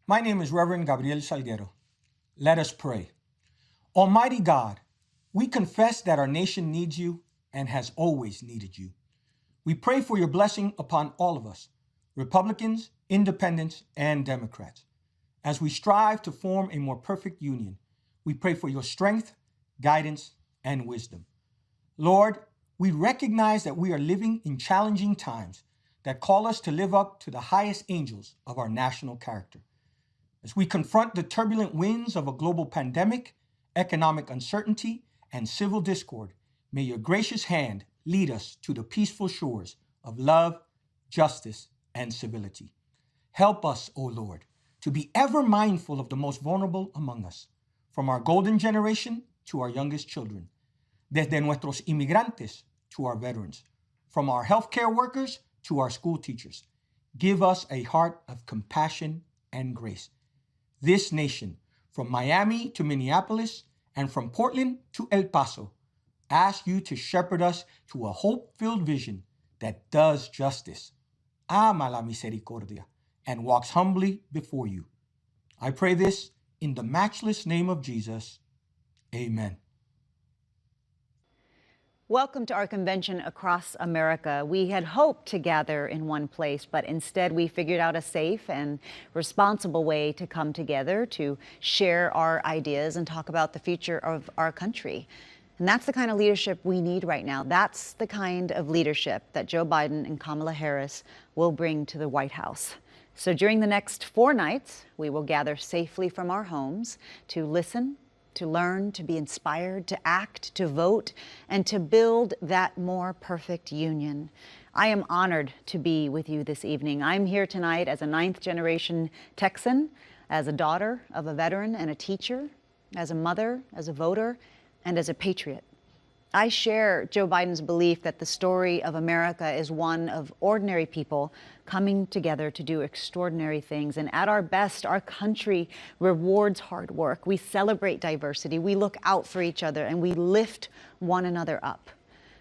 My name is Reverend Gabriel Salguero. Let us pray. Almighty God, we confess that our nation needs you and has always needed you. We pray for your blessing upon all of us, Republicans, Independents, and Democrats. As we strive to form a more perfect union, we pray for your strength, guidance, and wisdom. Lord, we recognize that we are living in challenging times that call us to live up to the highest angels of our national character. As we confront the turbulent winds of a global pandemic, economic uncertainty, and civil discord, may your gracious hand lead us to the peaceful shores of love, justice, and civility. Help us, O Lord, to be ever mindful of the most vulnerable among us, from our golden generation to our youngest children, desde nuestros inmigrantes to our veterans, from our healthcare workers to our school teachers. Give us a heart of compassion and grace. This nation, from Miami to Minneapolis and from Portland to El Paso, ask you to shepherd us to a hope-filled vision that does justice, ama la misericordia, and walks humbly before you. I pray this in the matchless name of Jesus. Amen. Welcome to our convention across America. We had hoped to gather in one place, but instead we figured out a safe and responsible way to come together to share our ideas and talk about the future of our country. And that's the kind of leadership we need right now. That's the kind of leadership that Joe Biden and Kamala Harris will bring to the White House. So during the next 4 nights, we will gather safely from our homes to listen, to learn, to be inspired, to act, to vote, and to build that more perfect union. I am honored to be with you this evening. I'm here tonight as a 9th-generation Texan, as a daughter of a veteran and a teacher, as a mother, as a voter, and as a patriot. I share Joe Biden's belief that the story of America is one of ordinary people coming together to do extraordinary things. And at our best, our country rewards hard work. We celebrate diversity. We look out for each other and we lift one another up.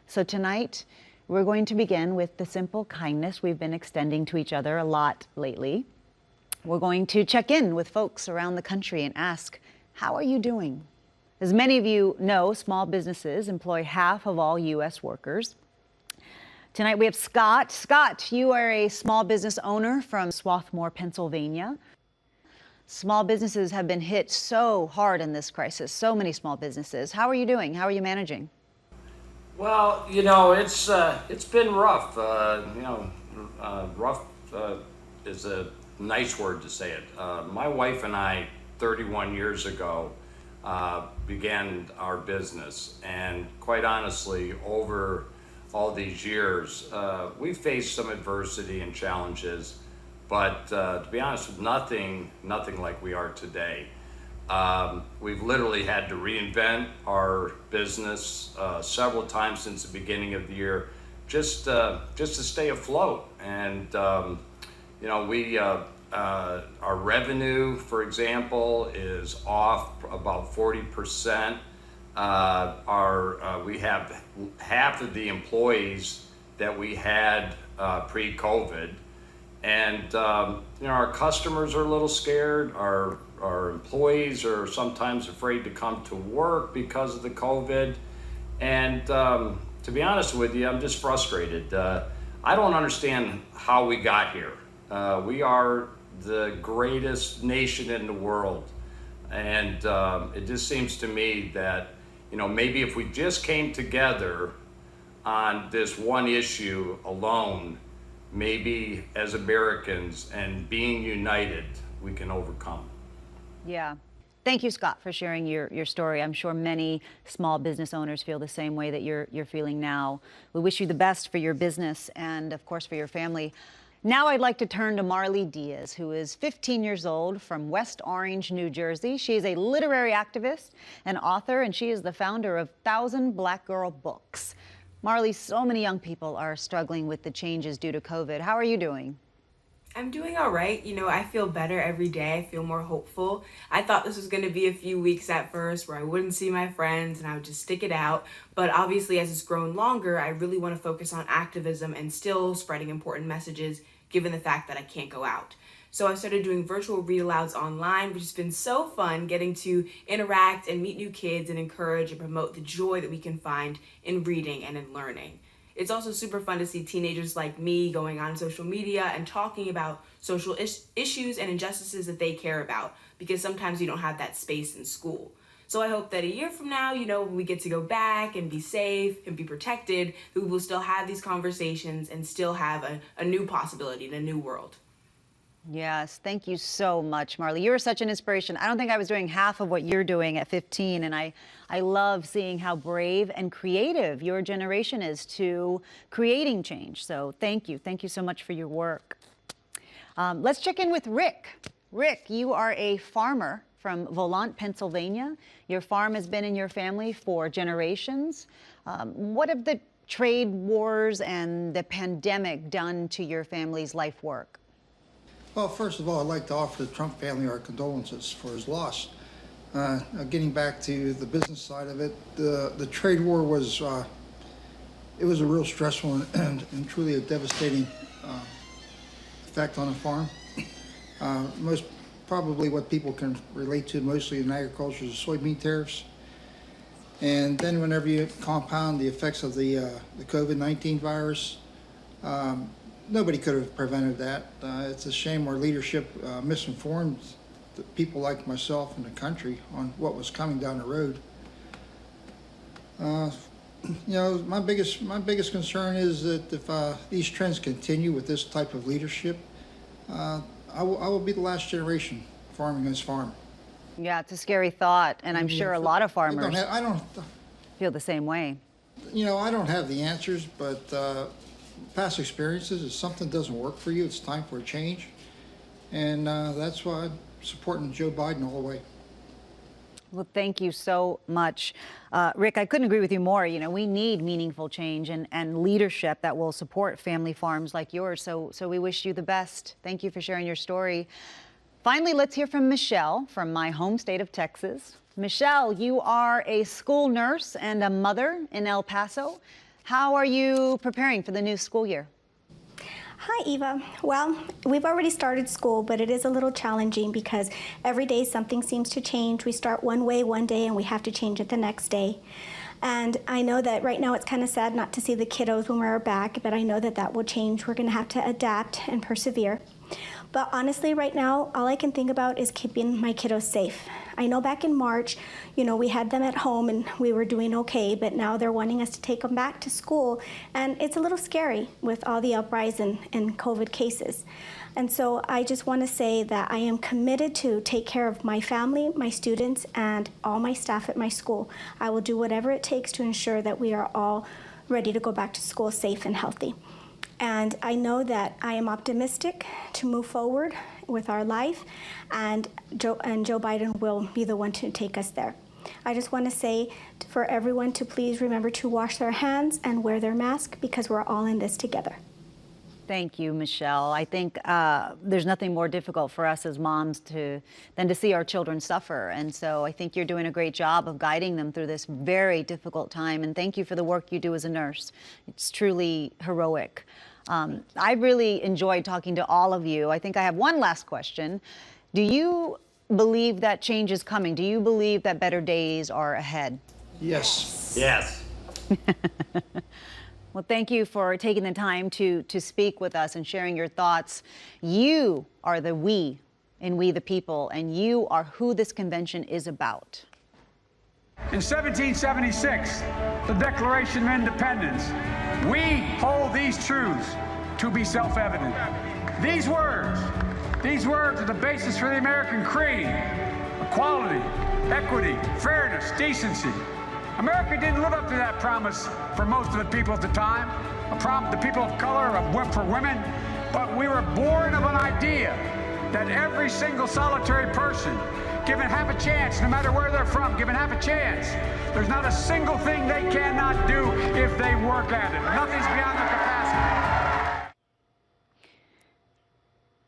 So tonight, we're going to begin with the simple kindness we've been extending to each other a lot lately. We're going to check in with folks around the country and ask, how are you doing? As many of you know, small businesses employ half of all U.S. workers. Tonight we have Scott. Scott, you are a small business owner from Swarthmore, Pennsylvania. Small businesses have been hit so hard in this crisis, so many small businesses. How are you doing? How are you managing? Well, you know, it's been rough. Rough is a nice word to say it. My wife and I, 31 years ago, began our business, and quite honestly, over all these years, we faced some adversity and challenges, but to be honest, nothing like we are today. We've literally had to reinvent our business several times since the beginning of the year, just to stay afloat. And you know, our revenue, for example, is off about 40%. We have half of the employees that we had pre-COVID, and you know, our customers are a little scared. Our employees are sometimes afraid to come to work because of the COVID, and to be honest with you, I'm just frustrated. I don't understand how we got here. We are the greatest nation in the world, and it just seems to me that, you know, maybe if we just came together on this one issue alone, maybe as Americans and being united, we can overcome. Yeah. Thank you, Scott, for sharing your story. I'm sure many small business owners feel the same way that you're feeling now. We wish you the best for your business and, of course, for your family. Now I'd like to turn to Marley Diaz, who is 15 years old from West Orange, New Jersey. She is a literary activist and author, and she is the founder of 1,000 Black Girl Books. Marley, so many young people are struggling with the changes due to COVID. How are you doing? I'm doing all right. You know, I feel better every day. I feel more hopeful. I thought this was going to be a few weeks at first where I wouldn't see my friends and I would just stick it out. But obviously, as it's grown longer, I really want to focus on activism and still spreading important messages, given the fact that I can't go out. So I started doing virtual read-alouds online, which has been so fun, getting to interact and meet new kids and encourage and promote the joy that we can find in reading and in learning. It's also super fun to see teenagers like me going on social media and talking about social issues and injustices that they care about, because sometimes you don't have that space in school. So I hope that a year from now, when we get to go back and be safe and be protected, that we will still have these conversations and still have a new possibility in a new world. Yes, thank you so much, Marley. You're such an inspiration. I don't think I was doing half of what you're doing at 15, and I love seeing how brave and creative your generation is to creating change. So thank you. Thank you so much for your work. Let's check in with Rick. Rick, you are a farmer from Volant, Pennsylvania. Your farm has been in your family for generations. What have the trade wars and the pandemic done to your family's life work? Well, first of all, I'd like to offer the Trump family our condolences for his loss. Getting back to the business side of it, the trade war was it was a real stressful and truly a devastating effect on a farm. Most probably what people can relate to mostly in agriculture is soybean tariffs. And then whenever you compound the effects of the COVID-19 virus, nobody could have prevented that. It's a shame our leadership misinformed the people like myself and the country on what was coming down the road. My biggest concern is that if these trends continue with this type of leadership, I will be the last generation farming this farm. Yeah, it's a scary thought, and I'm sure a lot of farmers I don't feel the same way. I don't have the answers, but past experiences, if something doesn't work for you, it's time for a change. And that's why I'm supporting Joe Biden all the way. Well, thank you so much. Rick, I couldn't agree with you more. We need meaningful change and leadership that will support family farms like yours. So we wish you the best. Thank you for sharing your story. Finally, let's hear from Michelle from my home state of Texas. Michelle, you are a school nurse and a mother in El Paso. How are you preparing for the new school year? Hi, Eva. Well, we've already started school, but it is a little challenging because every day something seems to change. We start one way one day and we have to change it the next day. And I know that right now it's kind of sad not to see the kiddos when we're back, but I know that that will change. We're going to have to adapt and persevere. But honestly, right now, all I can think about is keeping my kiddos safe. I know back in March, we had them at home and we were doing okay, but now they're wanting us to take them back to school. And it's a little scary with all the uprise in COVID cases. And so I just want to say that I am committed to take care of my family, my students, and all my staff at my school. I will do whatever it takes to ensure that we are all ready to go back to school safe and healthy. And I know that I am optimistic to move forward with our life, and Joe Biden will be the one to take us there. I just want to say for everyone to please remember to wash their hands and wear their mask, because we're all in this together. Thank you, Michelle. I think there's nothing more difficult for us as moms than to see our children suffer. And so I think you're doing a great job of guiding them through this very difficult time. And thank you for the work you do as a nurse. It's truly heroic. I really enjoyed talking to all of you. I think I have one last question. Do you believe that change is coming? Do you believe that better days are ahead? Yes. Yes. Well, thank you for taking the time to speak with us and sharing your thoughts. You are the we in We the People, and you are who this convention is about. In 1776, the Declaration of Independence, we hold these truths to be self-evident. These words are the basis for the American creed: equality, equity, fairness, decency. America didn't live up to that promise for most of the people at the time, the people of color, for women, but we were born of an idea that every single solitary person, given half a chance, no matter where they're from, given half a chance, there's not a single thing they cannot do if they work at it. Nothing's beyond their capacity.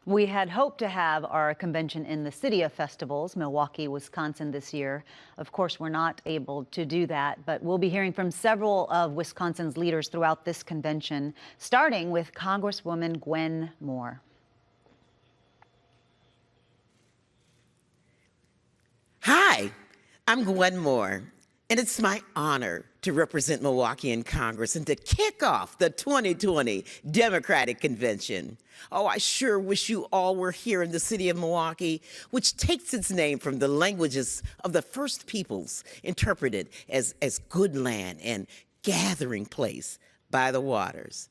We had hoped to have our convention in the City of Festivals, Milwaukee, Wisconsin, this year. Of course, we're not able to do that, but we'll be hearing from several of Wisconsin's leaders throughout this convention, starting with Congresswoman Gwen Moore. I'm Gwen Moore, and it's my honor to represent Milwaukee in Congress and to kick off the 2020 Democratic Convention. Oh, I sure wish you all were here in the city of Milwaukee, which takes its name from the languages of the first peoples, interpreted as good land and gathering place by the waters.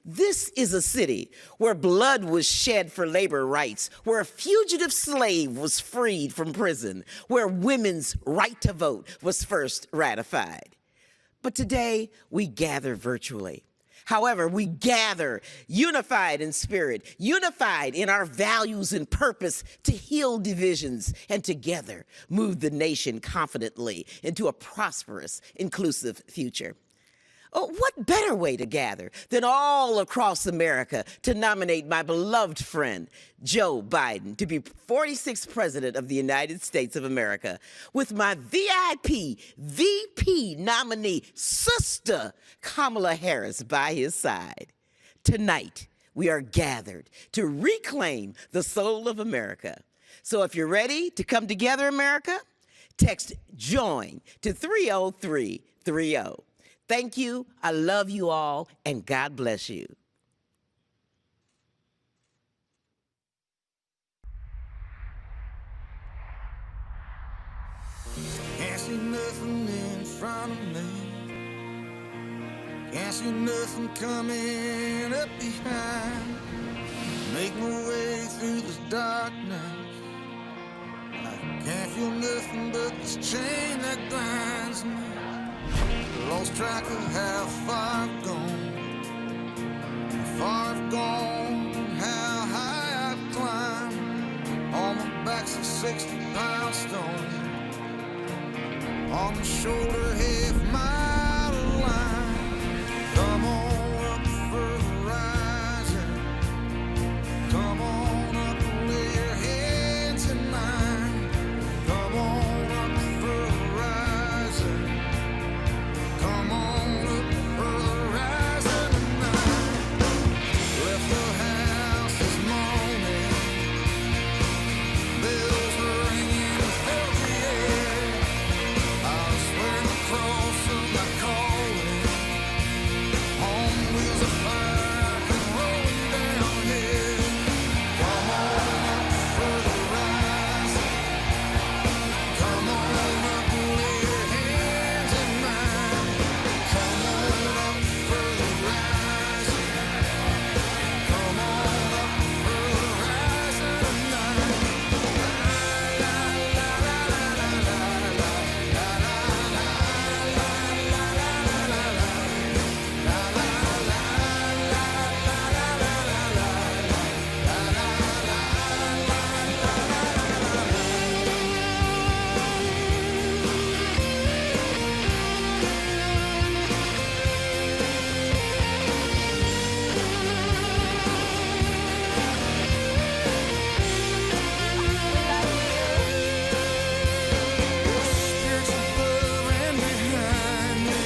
This is a city where blood was shed for labor rights, where a fugitive slave was freed from prison, where women's right to vote was first ratified. But today, we gather virtually. However, we gather unified in spirit, unified in our values and purpose to heal divisions and together move the nation confidently into a prosperous, inclusive future. Oh, what better way to gather than all across America to nominate my beloved friend, Joe Biden, to be 46th President of the United States of America, with my VIP, VP nominee, Sister Kamala Harris by his side. Tonight, we are gathered to reclaim the soul of America. So if you're ready to come together, America, text JOIN to 30330. Thank you, I love you all, and God bless you. Can't see nothing in front of me. Can't see nothing coming up behind. Make my way through this darkness. I can't feel nothing but this chain that binds me. Lost track of how far I've gone, how high I've climbed. On my back's a 60-pound stone, on my shoulder half-mile line. Come on up for the rising, come on up and lay your hands in mine. Come on up for the rising, come on up for the rising tonight. Left the house this morning, bells were ringing, filled the air. I was wearing the cross of my calling, on wheels of fire, come rolling down here. Come on up for the rising, come on up and lay your hands in mine. Come on up for the rising, come on up for the rising tonight. La la la la la la la la la la la spirits above and behind me,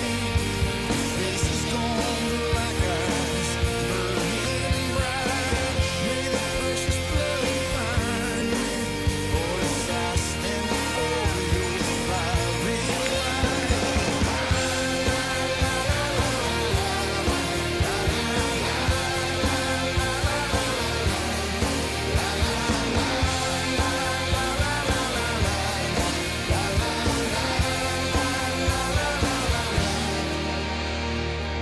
faces gone like ice, burning bright. May the precious blood find me, for as I stand before your fiery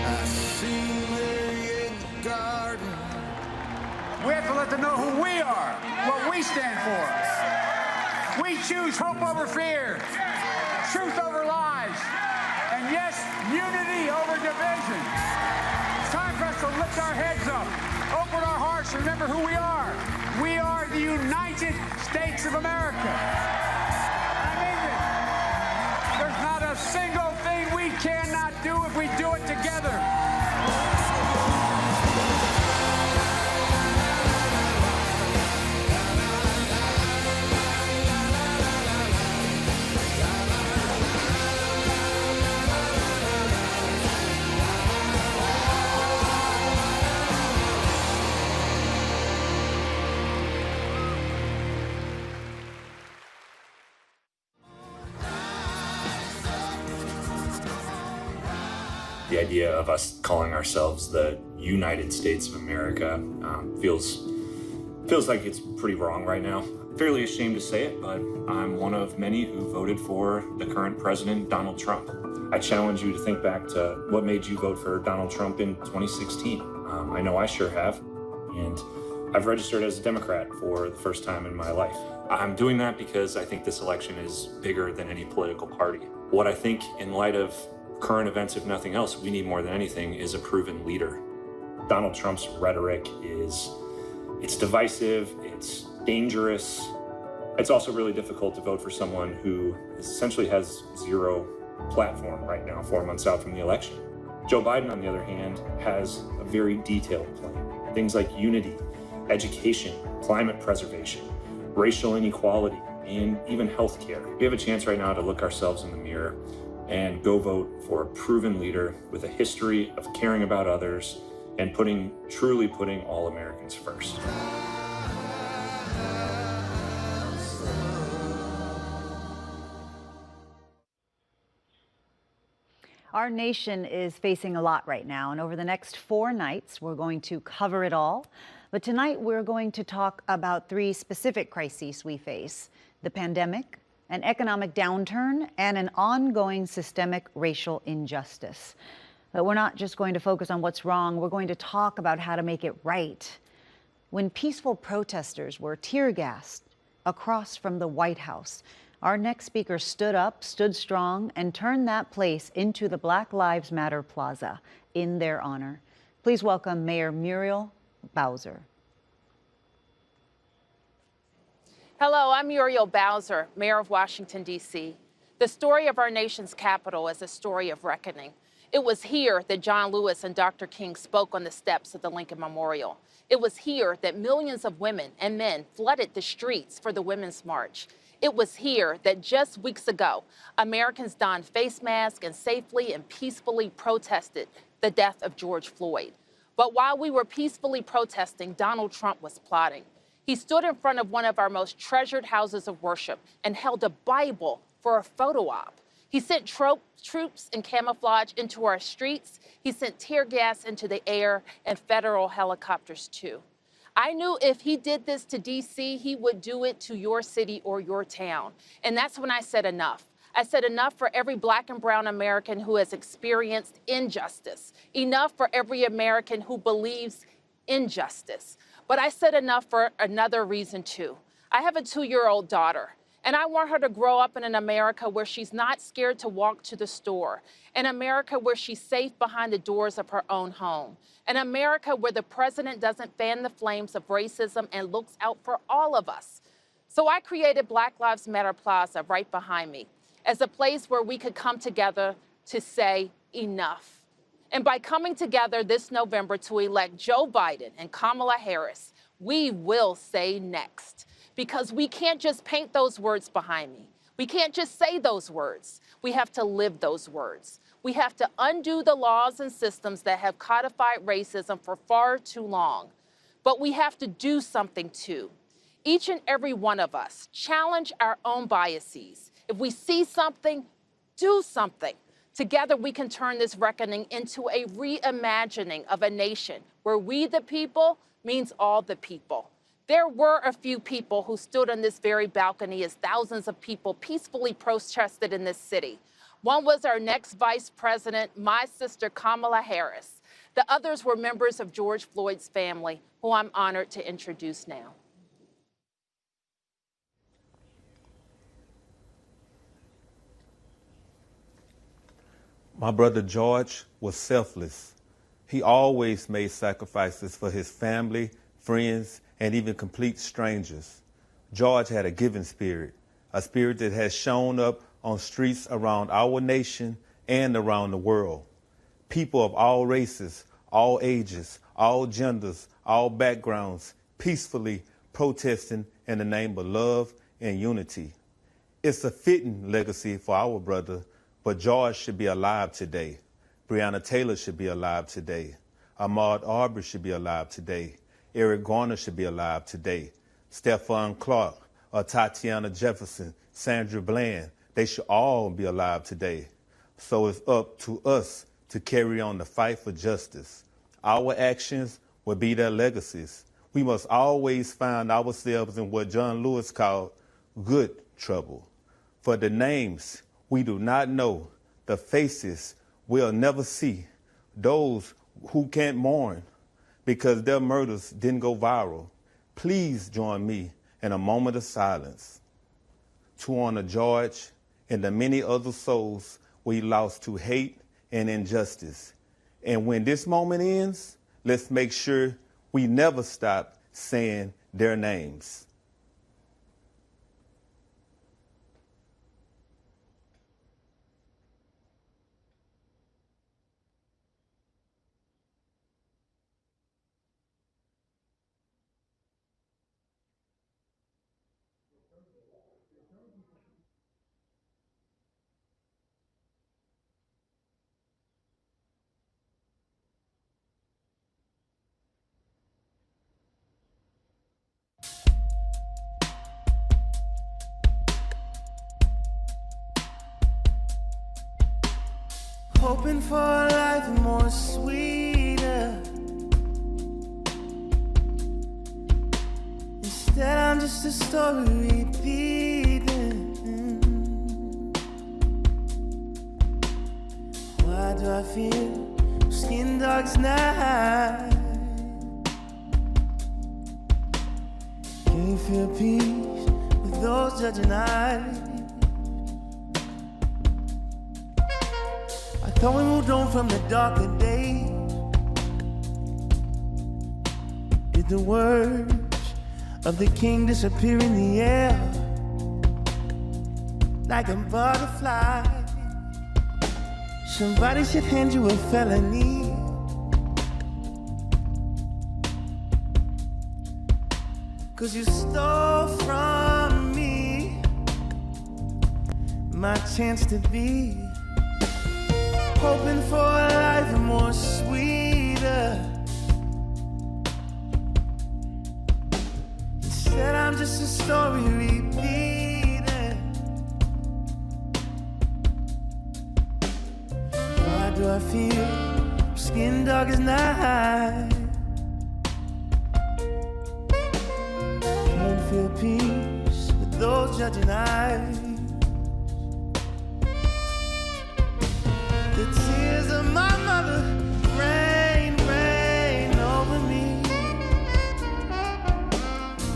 I see Mary in the garden. We have to let them know who we are, what we stand for. We choose hope over fear, truth over lies, and yes, unity over division. It's time for us to lift our heads up, open our hearts, remember who we are. We are the United States of America. I mean it. There's not a single thing we cannot do if we do it together. The idea of us calling ourselves the United States of America feels like it's pretty wrong right now. I'm fairly ashamed to say it, but I'm one of many who voted for the current president, Donald Trump. I challenge you to think back to what made you vote for Donald Trump in 2016. I know I sure have, and I've registered as a Democrat for the first time in my life. I'm doing that because I think this election is bigger than any political party. What I think, in light of current events, if nothing else, we need more than anything is a proven leader. Donald Trump's rhetoric it's divisive, it's dangerous. It's also really difficult to vote for someone who essentially has zero platform right now, 4 months out from the election. Joe Biden, on the other hand, has a very detailed plan. Things like unity, education, climate preservation, racial inequality, and even healthcare. We have a chance right now to look ourselves in the mirror and go vote for a proven leader with a history of caring about others and truly putting all Americans first. Our nation is facing a lot right now, and over the next 4 nights, we're going to cover it all. But tonight, we're going to talk about 3 specific crises we face: the pandemic, an economic downturn, and an ongoing systemic racial injustice. But we're not just going to focus on what's wrong, we're going to talk about how to make it right. When peaceful protesters were tear-gassed across from the White House, our next speaker stood up, stood strong, and turned that place into the Black Lives Matter Plaza in their honor. Please welcome Mayor Muriel Bowser. Hello, I'm Muriel Bowser, Mayor of Washington, D.C. The story of our nation's capital is a story of reckoning. It was here that John Lewis and Dr. King spoke on the steps of the Lincoln Memorial. It was here that millions of women and men flooded the streets for the Women's March. It was here that just weeks ago, Americans donned face masks and safely and peacefully protested the death of George Floyd. But while we were peacefully protesting, Donald Trump was plotting. He stood in front of one of our most treasured houses of worship and held a Bible for a photo op. He sent troops in camouflage into our streets. He sent tear gas into the air and federal helicopters too. I knew if he did this to D.C., he would do it to your city or your town. And that's when I said enough. I said enough for every Black and brown American who has experienced injustice. Enough for every American who believes in justice. But I said enough for another reason too. I have a 2-year-old daughter, and I want her to grow up in an America where she's not scared to walk to the store, an America where she's safe behind the doors of her own home, an America where the president doesn't fan the flames of racism and looks out for all of us. So I created Black Lives Matter Plaza right behind me as a place where we could come together to say enough. And by coming together this November to elect Joe Biden and Kamala Harris, we will say next. Because we can't just paint those words behind me. We can't just say those words. We have to live those words. We have to undo the laws and systems that have codified racism for far too long. But we have to do something too. Each and every one of us challenge our own biases. If we see something, do something. Together we can turn this reckoning into a reimagining of a nation where we the people means all the people. There were a few people who stood on this very balcony as thousands of people peacefully protested in this city. One was our next vice president, my sister Kamala Harris. The others were members of George Floyd's family, who I'm honored to introduce now. My brother George was selfless. He always made sacrifices for his family, friends, and even complete strangers. George had a giving spirit, a spirit that has shown up on streets around our nation and around the world. People of all races, all ages, all genders, all backgrounds, peacefully protesting in the name of love and unity. It's a fitting legacy for our brother, but George should be alive today. Breonna Taylor should be alive today. Ahmaud Arbery should be alive today. Eric Garner should be alive today. Stephon Clark, Tatiana Jefferson, Sandra Bland, they should all be alive today. So it's up to us to carry on the fight for justice. Our actions will be their legacies. We must always find ourselves in what John Lewis called good trouble. For the names we do not know, the faces we'll never see, those who can't mourn because their murders didn't go viral. Please join me in a moment of silence to honor George and the many other souls we lost to hate and injustice. And when this moment ends, let's make sure we never stop saying their names. Hoping for a life more sweeter. Instead, I'm just a story repeating. Why do I feel skin dark's night? Can you feel peace with those judging eyes? Thought we moved on from the darker days. Did the words of the king disappear in the air like a butterfly? Somebody should hand you a felony. Cause you stole from me my chance to be. Hoping for a life more sweeter. Instead, I'm just a story repeating. Why do I feel skin dark as night? Can't feel peace with those judging eyes. The tears of my mother rain, rain over me.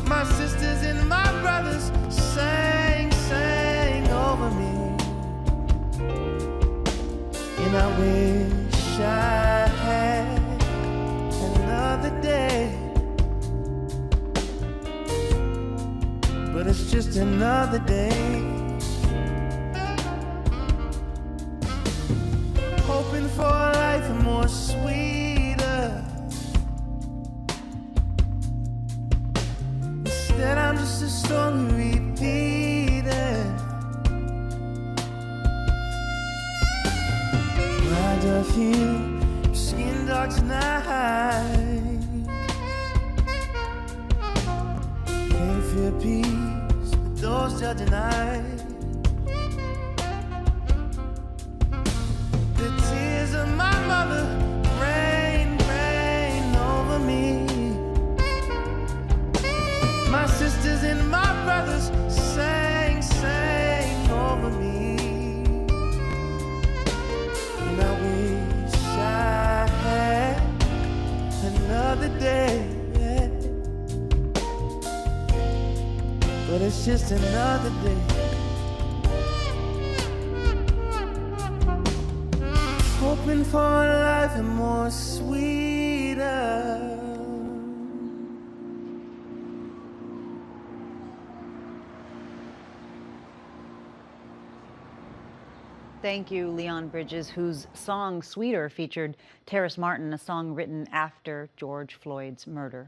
My sisters and my brothers sang, sang over me. And I wish I had another day, but it's just another day. Hoping for a life more sweeter. Instead, I'm just a story repeating. Why do I feel skin dark tonight? Can't feel peace with those judging eyes. Of my mother rain, rain over me. My sisters and my brothers sang, sang over me. And I wish I had another day, but it's just another day. Hoping for a life more sweeter. Thank you, Leon Bridges, whose song Sweeter featured Terrace Martin, a song written after George Floyd's murder.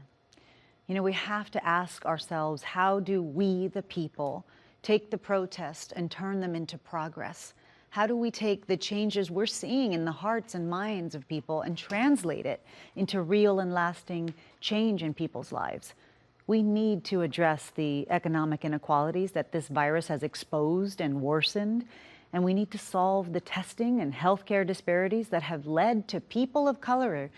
You know, we have to ask ourselves, how do we, the people, take the protest and turn them into progress? How do we take the changes we're seeing in the hearts and minds of people and translate it into real and lasting change in people's lives? We need to address the economic inequalities that this virus has exposed and worsened. And we need to solve the testing and healthcare disparities that have led to people of color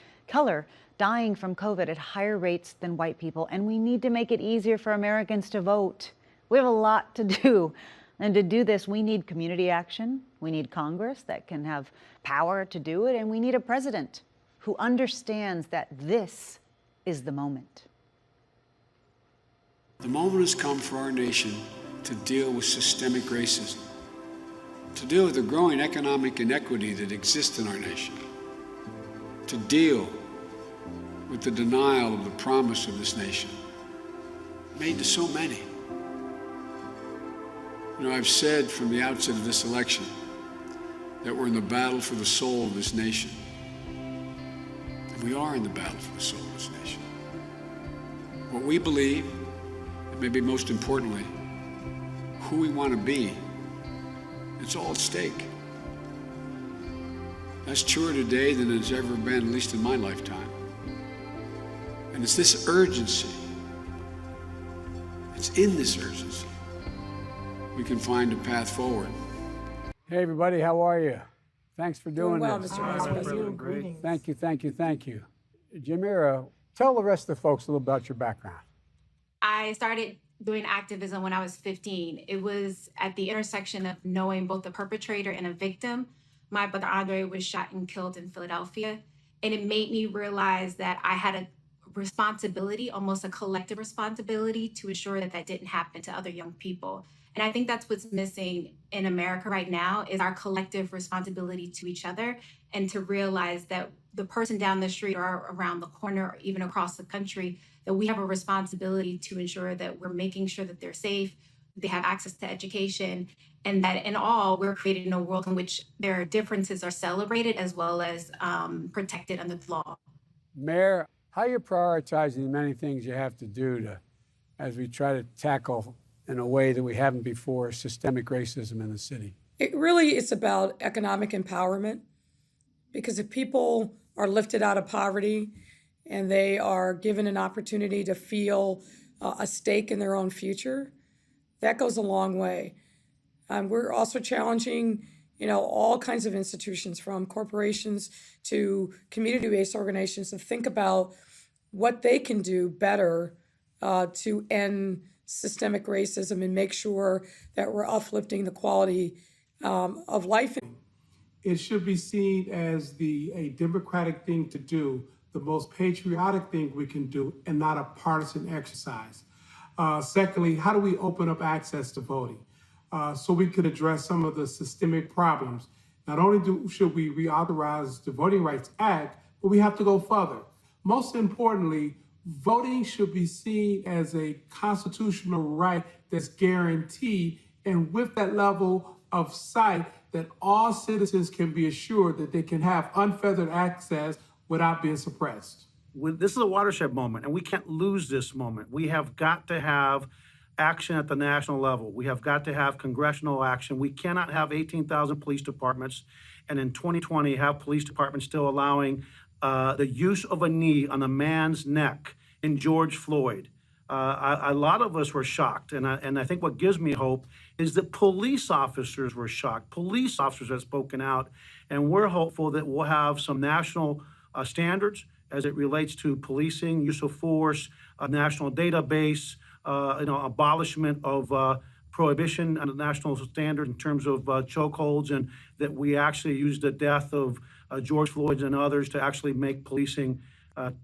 dying from COVID at higher rates than white people. And we need to make it easier for Americans to vote. We have a lot to do. And to do this, we need community action. We need Congress that can have power to do it. And we need a president who understands that this is the moment. The moment has come for our nation to deal with systemic racism, to deal with the growing economic inequity that exists in our nation, to deal with the denial of the promise of this nation made to so many. You know, I've said from the outset of this election that we're in the battle for the soul of this nation. And we are in the battle for the soul of this nation. What we believe, and maybe most importantly, who we want to be, it's all at stake. That's truer today than it's ever been, at least in my lifetime. And it's this urgency, it's in this urgency, we can find a path forward. Hey, everybody, how are you? Thanks for doing well, this. Mr. Masto. Thank you. Jamira, tell the rest of the folks a little about your background. I started doing activism when I was 15. It was at the intersection of knowing both the perpetrator and a victim. My brother Andre was shot and killed in Philadelphia. And it made me realize that I had a responsibility, almost a collective responsibility, to ensure that that didn't happen to other young people. And I think that's what's missing in America right now is our collective responsibility to each other, and to realize that the person down the street or around the corner or even across the country, that we have a responsibility to ensure that we're making sure that they're safe, they have access to education, and that in all, we're creating a world in which their differences are celebrated as well as protected under the law. Mayor, how are you prioritizing the many things you have to do as we try to tackle in a way that we haven't before systemic racism in the city? It really is about economic empowerment, because if people are lifted out of poverty and they are given an opportunity to feel a stake in their own future, that goes a long way. We're also challenging, all kinds of institutions, from corporations to community-based organizations, to think about what they can do better to end systemic racism and make sure that we're uplifting the quality of life. It should be seen as a democratic thing to do, the most patriotic thing we can do, and not a partisan exercise. Secondly, how do we open up access to voting so we could address some of the systemic problems? Not only should we reauthorize the Voting Rights Act, but we have to go further. Most importantly, voting should be seen as a constitutional right that's guaranteed, and with that level of sight, that all citizens can be assured that they can have unfettered access without being suppressed. This is a watershed moment, and we can't lose this moment. We have got to have action at the national level. We have got to have congressional action. We cannot have 18,000 police departments, and in 2020 have police departments still allowing the use of a knee on a man's neck in George Floyd. A lot of us were shocked, and I think what gives me hope is that police officers were shocked. Police officers have spoken out, and we're hopeful that we'll have some national standards as it relates to policing, use of force, a national database, abolishment of prohibition on a national standard in terms of chokeholds, and that we actually use the death of George Floyd and others to actually make policing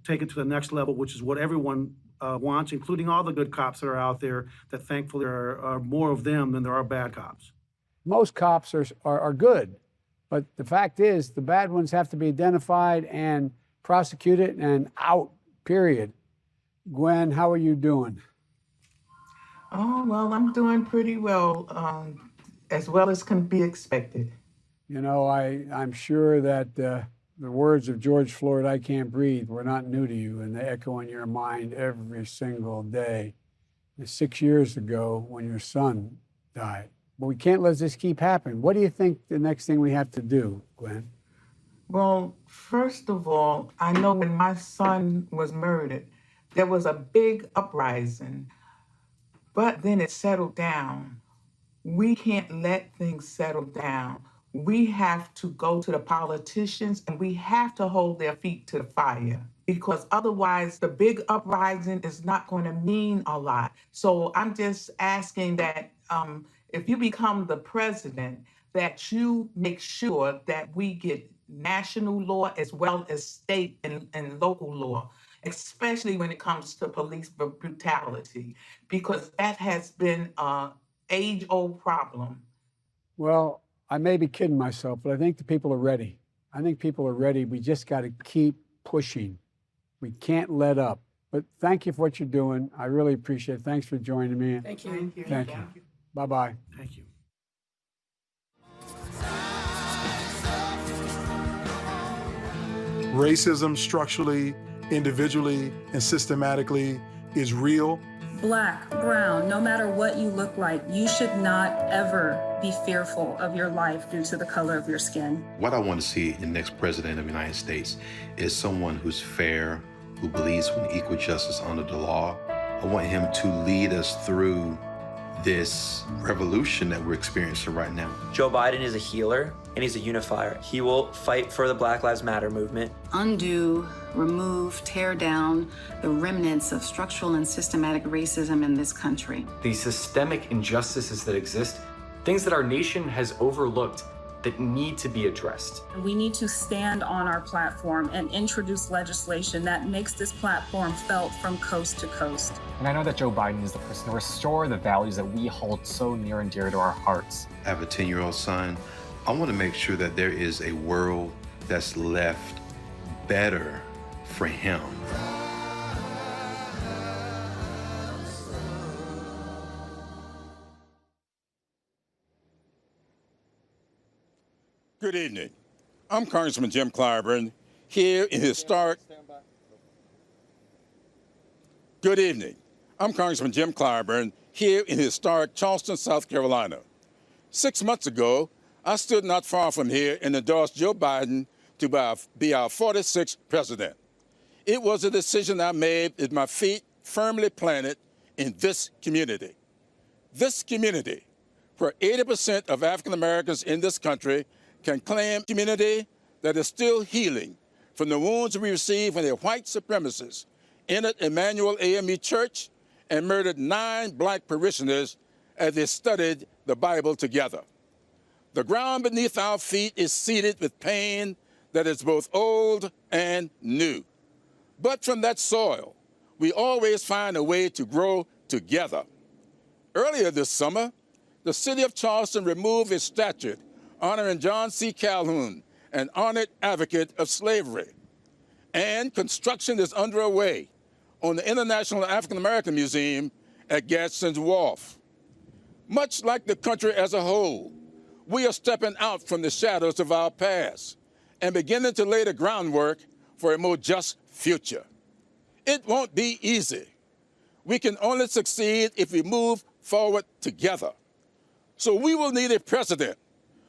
take it to the next level, which is what everyone wants, including all the good cops that are out there, that thankfully are more of them than there are bad cops. Most cops are good, but the fact is the bad ones have to be identified and prosecuted and out, period. Gwen, how are you doing? Oh, well, I'm doing pretty well as can be expected. I'm sure that the words of George Floyd, "I can't breathe," were not new to you, and they echo in your mind every single day. 6 years ago when your son died. But we can't let this keep happening. What do you think the next thing we have to do, Gwen? Well, first of all, I know when my son was murdered, there was a big uprising, but then it settled down. we can't let things settle down. We have to go to the politicians and we have to hold their feet to the fire, because otherwise the big uprising is not going to mean a lot. So I'm just asking that if you become the president, that you make sure that we get national law as well as state and local law, especially when it comes to police brutality, because that has been an age-old problem. Well, I may be kidding myself, but I think the people are ready. I think people are ready. We just got to keep pushing. We can't let up. But thank you for what you're doing. I really appreciate it. Thanks for joining me. Thank you. Thank you. Bye-bye. Thank you. Racism structurally, individually, and systematically is real. Black, brown, no matter what you look like, you should not ever be fearful of your life due to the color of your skin. What I want to see in the next president of the United States is someone who's fair, who believes in equal justice under the law. I want him to lead us through this revolution that we're experiencing right now. Joe Biden is a healer and he's a unifier. He will fight for the Black Lives Matter movement. Undo, remove, tear down the remnants of structural and systematic racism in this country. The systemic injustices that exist, things that our nation has overlooked that need to be addressed. We need to stand on our platform and introduce legislation that makes this platform felt from coast to coast. And I know that Joe Biden is the person to restore the values that we hold so near and dear to our hearts. I have a 10-year-old son. I want to make sure that there is a world that's left better for him. Good evening. I'm Congressman Jim Clyburn here in historic. Good evening. I'm Congressman Jim Clyburn here in historic Charleston, South Carolina. 6 months ago, I stood not far from here and endorsed Joe Biden to be our 46th president. It was a decision I made with my feet firmly planted in this community. This community, where 80% of African Americans in this country can claim community that is still healing from the wounds we received when the white supremacists entered Emmanuel AME Church and murdered 9 black parishioners as they studied the Bible together. The ground beneath our feet is seeded with pain that is both old and new. But from that soil, we always find a way to grow together. Earlier this summer, the city of Charleston removed a statue honoring John C. Calhoun, an honored advocate of slavery. And construction is underway on the International African American Museum at Gadsden's Wharf. Much like the country as a whole, we are stepping out from the shadows of our past and beginning to lay the groundwork for a more just future. It won't be easy. We can only succeed if we move forward together. So we will need a president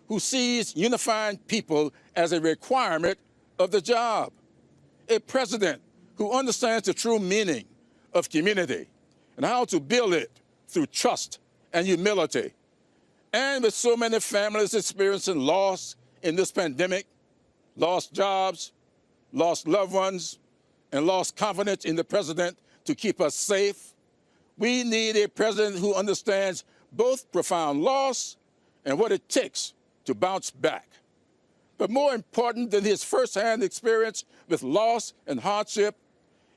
who sees unifying people as a requirement of the job. A president who understands the true meaning of community and how to build it through trust and humility. And with so many families experiencing loss in this pandemic, lost jobs, lost loved ones, and lost confidence in the president to keep us safe, we need a president who understands both profound loss and what it takes to bounce back. But more important than his firsthand experience with loss and hardship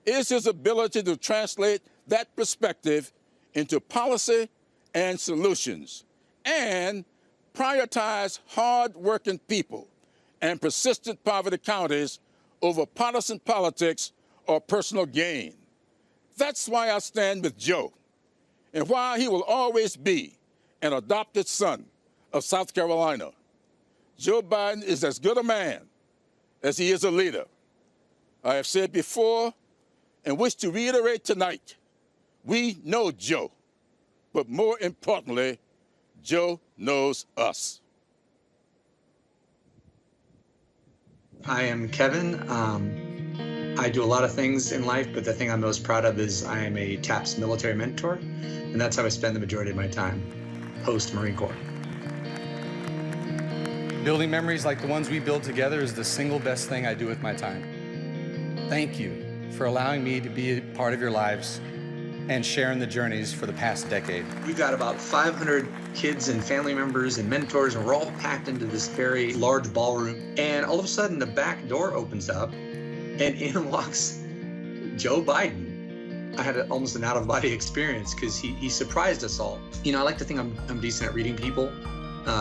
is his ability to translate that perspective into policy and solutions, and prioritize hard-working people and persistent poverty counties over partisan politics or personal gain. That's why I stand with Joe, and why he will always be an adopted son of South Carolina. Joe Biden is as good a man as he is a leader. I have said before and wish to reiterate tonight, we know Joe, but more importantly, Joe knows us. I am Kevin. I do a lot of things in life, but the thing I'm most proud of is I am a TAPS military mentor, and that's how I spend the majority of my time. post-Marine Corps. Building memories like the ones we build together is the single best thing I do with my time. Thank you for allowing me to be a part of your lives and sharing the journeys for the past decade. We've got about 500 kids and family members and mentors, and we're all packed into this very large ballroom. And all of a sudden, the back door opens up, and in walks Joe Biden. I had almost an out-of-body experience because he surprised us all. You know, I like to think I'm decent at reading people.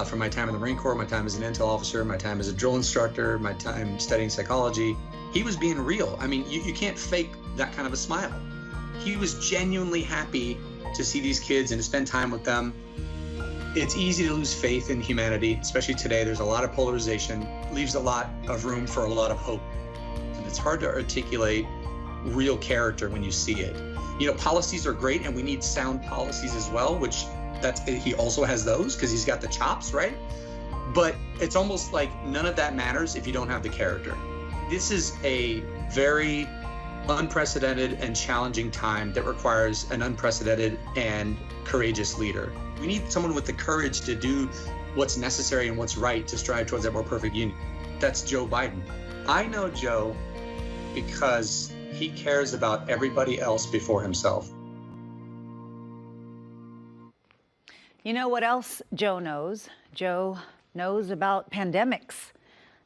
From my time in the Marine Corps, my time as an intel officer, my time as a drill instructor, my time studying psychology. He was being real. I mean, you can't fake that kind of a smile. He was genuinely happy to see these kids and to spend time with them. It's easy to lose faith in humanity, especially today. There's a lot of polarization, leaves a lot of room for a lot of hope. And it's hard to articulate real character when you see it. You know, policies are great, and we need sound policies as well, which he also has those because he's got the chops, right? But it's almost like none of that matters if you don't have the character. This is a very unprecedented and challenging time that requires an unprecedented and courageous leader. We need someone with the courage to do what's necessary and what's right to strive towards that more perfect union. That's Joe Biden. I know Joe because he cares about everybody else before himself. You know what else Joe knows? Joe knows about pandemics.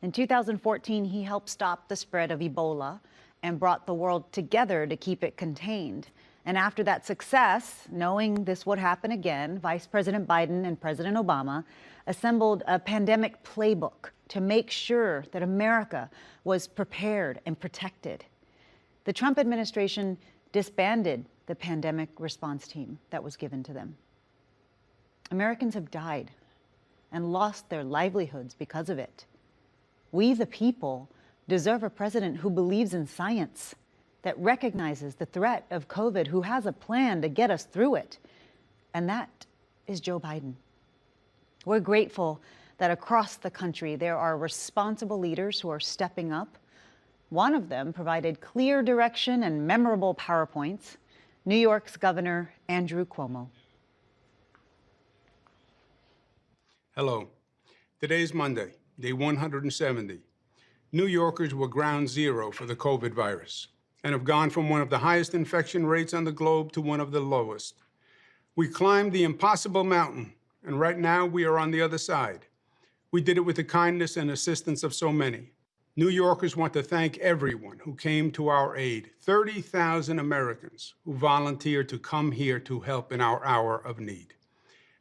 In 2014, he helped stop the spread of Ebola and brought the world together to keep it contained. And after that success, knowing this would happen again, Vice President Biden and President Obama assembled a pandemic playbook to make sure that America was prepared and protected. The Trump administration disbanded the pandemic response team that was given to them. Americans have died and lost their livelihoods because of it. We, the people, deserve a president who believes in science, that recognizes the threat of COVID, who has a plan to get us through it. And that is Joe Biden. We're grateful that across the country there are responsible leaders who are stepping up. One of them provided clear direction and memorable PowerPoints, New York's Governor Andrew Cuomo. Hello. Today's Monday, day 170. New Yorkers were ground zero for the COVID virus and have gone from one of the highest infection rates on the globe to one of the lowest. We climbed the impossible mountain, and right now we are on the other side. We did it with the kindness and assistance of so many. New Yorkers want to thank everyone who came to our aid, 30,000 Americans who volunteered to come here to help in our hour of need.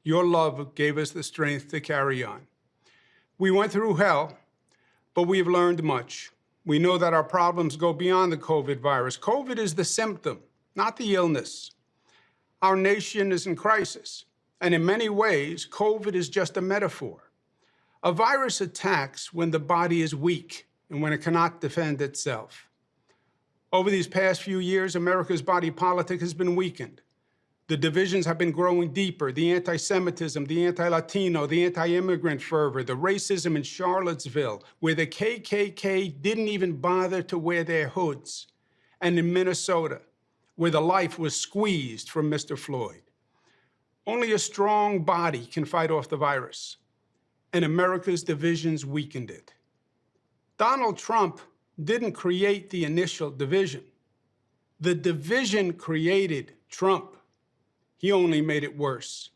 Your love gave us the strength to carry on. We went through hell, but we have learned much. We know that our problems go beyond the COVID virus. COVID is the symptom, not the illness. Our nation is in crisis, and in many ways, COVID is just a metaphor. A virus attacks when the body is weak and when it cannot defend itself. Over these past few years, America's body politic has been weakened. The divisions have been growing deeper, the anti-Semitism, the anti-Latino, the anti-immigrant fervor, the racism in Charlottesville, where the KKK didn't even bother to wear their hoods, and in Minnesota, where the life was squeezed from Mr. Floyd. Only a strong body can fight off the virus, and America's divisions weakened it. Donald Trump didn't create the initial division. The division created Trump. He only made it worse.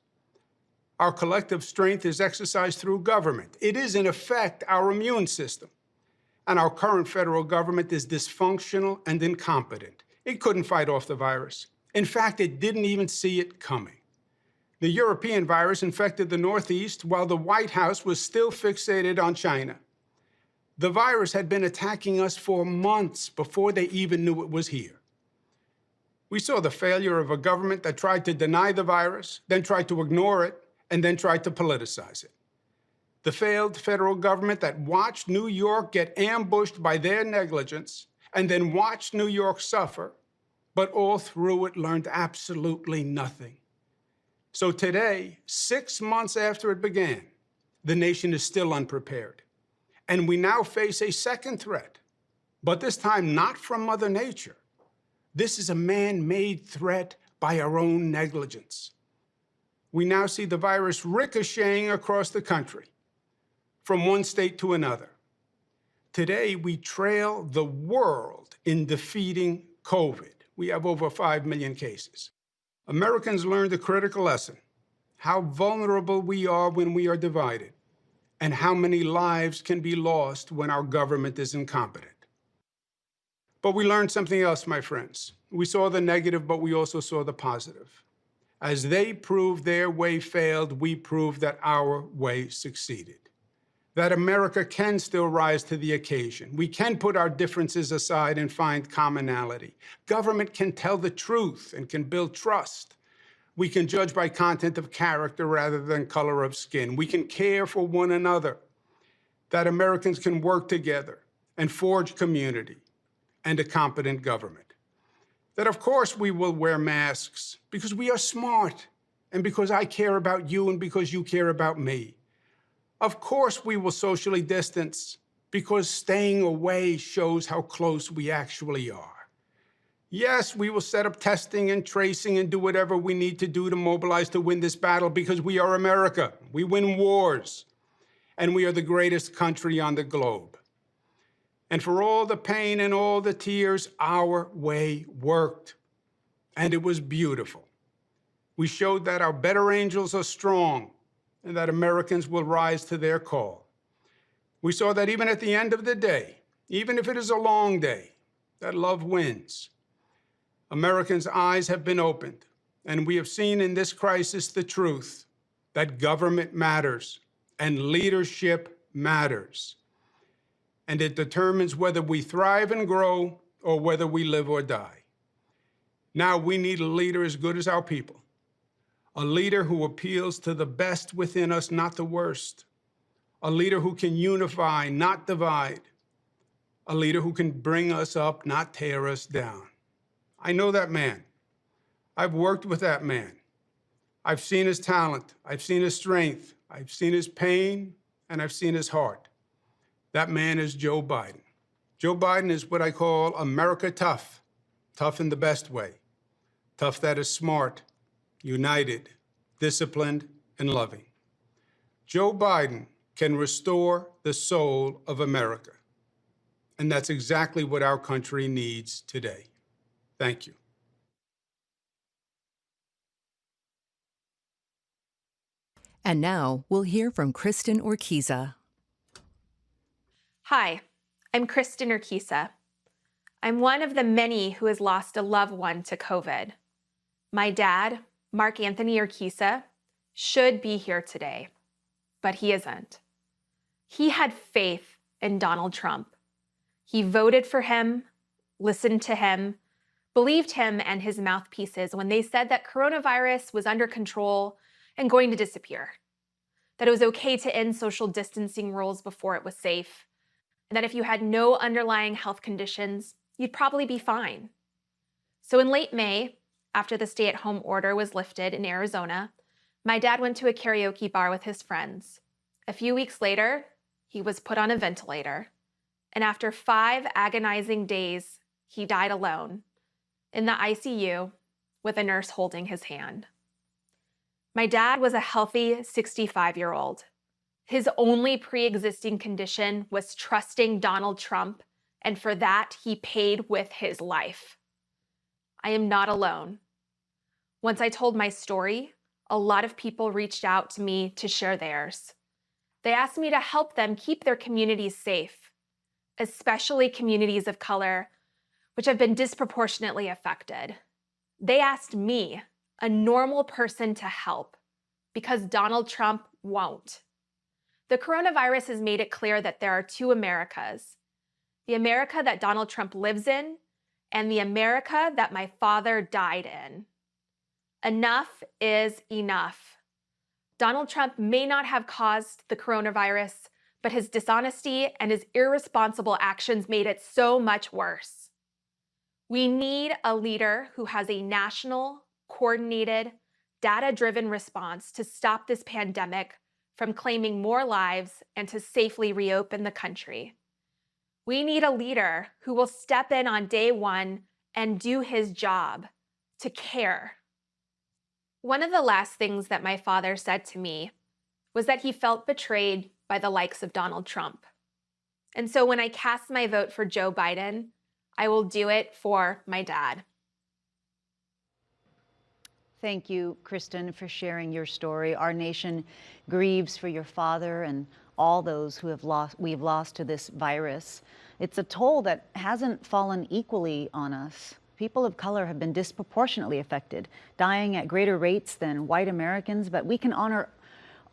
Our collective strength is exercised through government. It is, in effect, our immune system. And our current federal government is dysfunctional and incompetent. It couldn't fight off the virus. In fact, it didn't even see it coming. The European virus infected the Northeast while the White House was still fixated on China. The virus had been attacking us for months before they even knew it was here. We saw the failure of a government that tried to deny the virus, then tried to ignore it, and then tried to politicize it. The failed federal government that watched New York get ambushed by their negligence, and then watched New York suffer, but all through it learned absolutely nothing. So today, 6 months after it began, the nation is still unprepared. And we now face a second threat, but this time not from Mother Nature. This is a man-made threat by our own negligence. we now see the virus ricocheting across the country from one state to another. Today, we trail the world in defeating COVID. We have over 5 million cases. Americans learned a critical lesson: how vulnerable we are when we are divided, and how many lives can be lost when our government is incompetent. But we learned something else, my friends. We saw the negative, but we also saw the positive. As they proved their way failed, we proved that our way succeeded. That America can still rise to the occasion. We can put our differences aside and find commonality. Government can tell the truth and can build trust. We can judge by content of character rather than color of skin. We can care for one another. That Americans can work together and forge community and a competent government. That, of course, we will wear masks because we are smart and because I care about you and because you care about me. Of course, we will socially distance because staying away shows how close we actually are. Yes, we will set up testing and tracing and do whatever we need to do to mobilize to win this battle because we are America. We win wars, and we are the greatest country on the globe. And for all the pain and all the tears, our way worked, and it was beautiful. We showed that our better angels are strong and that Americans will rise to their call. We saw that even at the end of the day, even if it is a long day, that love wins. Americans' eyes have been opened, and we have seen in this crisis the truth that government matters and leadership matters. And it determines whether we thrive and grow or whether we live or die. Now we need a leader as good as our people. A leader who appeals to the best within us, not the worst. A leader who can unify, not divide. A leader who can bring us up, not tear us down. I know that man. I've worked with that man. I've seen his talent. I've seen his strength. I've seen his pain, and I've seen his heart. That man is Joe Biden. Joe Biden is what I call America tough. Tough in the best way. Tough that is smart, united, disciplined, and loving. Joe Biden can restore the soul of America. And that's exactly what our country needs today. Thank you. And now we'll hear from Kristen Urquiza. Hi, I'm Kristen Urquiza. I'm one of the many who has lost a loved one to COVID. My dad, Mark Anthony Urquiza, should be here today, but he isn't. He had faith in Donald Trump. He voted for him, listened to him, believed him and his mouthpieces when they said that coronavirus was under control and going to disappear, that it was okay to end social distancing rules before it was safe, and that if you had no underlying health conditions, you'd probably be fine. So in late May, after the stay-at-home order was lifted in Arizona, my dad went to a karaoke bar with his friends. A few weeks later, he was put on a ventilator. And after 5 agonizing days, he died alone in the ICU with a nurse holding his hand. My dad was a healthy 65-year-old. His only pre-existing condition was trusting Donald Trump, and for that, he paid with his life. I am not alone. Once I told my story, a lot of people reached out to me to share theirs. They asked me to help them keep their communities safe, especially communities of color, which have been disproportionately affected. They asked me, a normal person, to help because Donald Trump won't. The coronavirus has made it clear that there are 2 Americas: the America that Donald Trump lives in and the America that my father died in. Enough is enough. Donald Trump may not have caused the coronavirus, but his dishonesty and his irresponsible actions made it so much worse. We need a leader who has a national, coordinated, data-driven response to stop this pandemic from claiming more lives and to safely reopen the country. We need a leader who will step in on day one and do his job, to care. One of the last things that my father said to me was that he felt betrayed by the likes of Donald Trump. And so when I cast my vote for Joe Biden, I will do it for my dad. Thank you, Kristen, for sharing your story. Our nation grieves for your father and all those who we've lost to this virus. It's a toll that hasn't fallen equally on us. People of color have been disproportionately affected, dying at greater rates than white Americans, but we can honor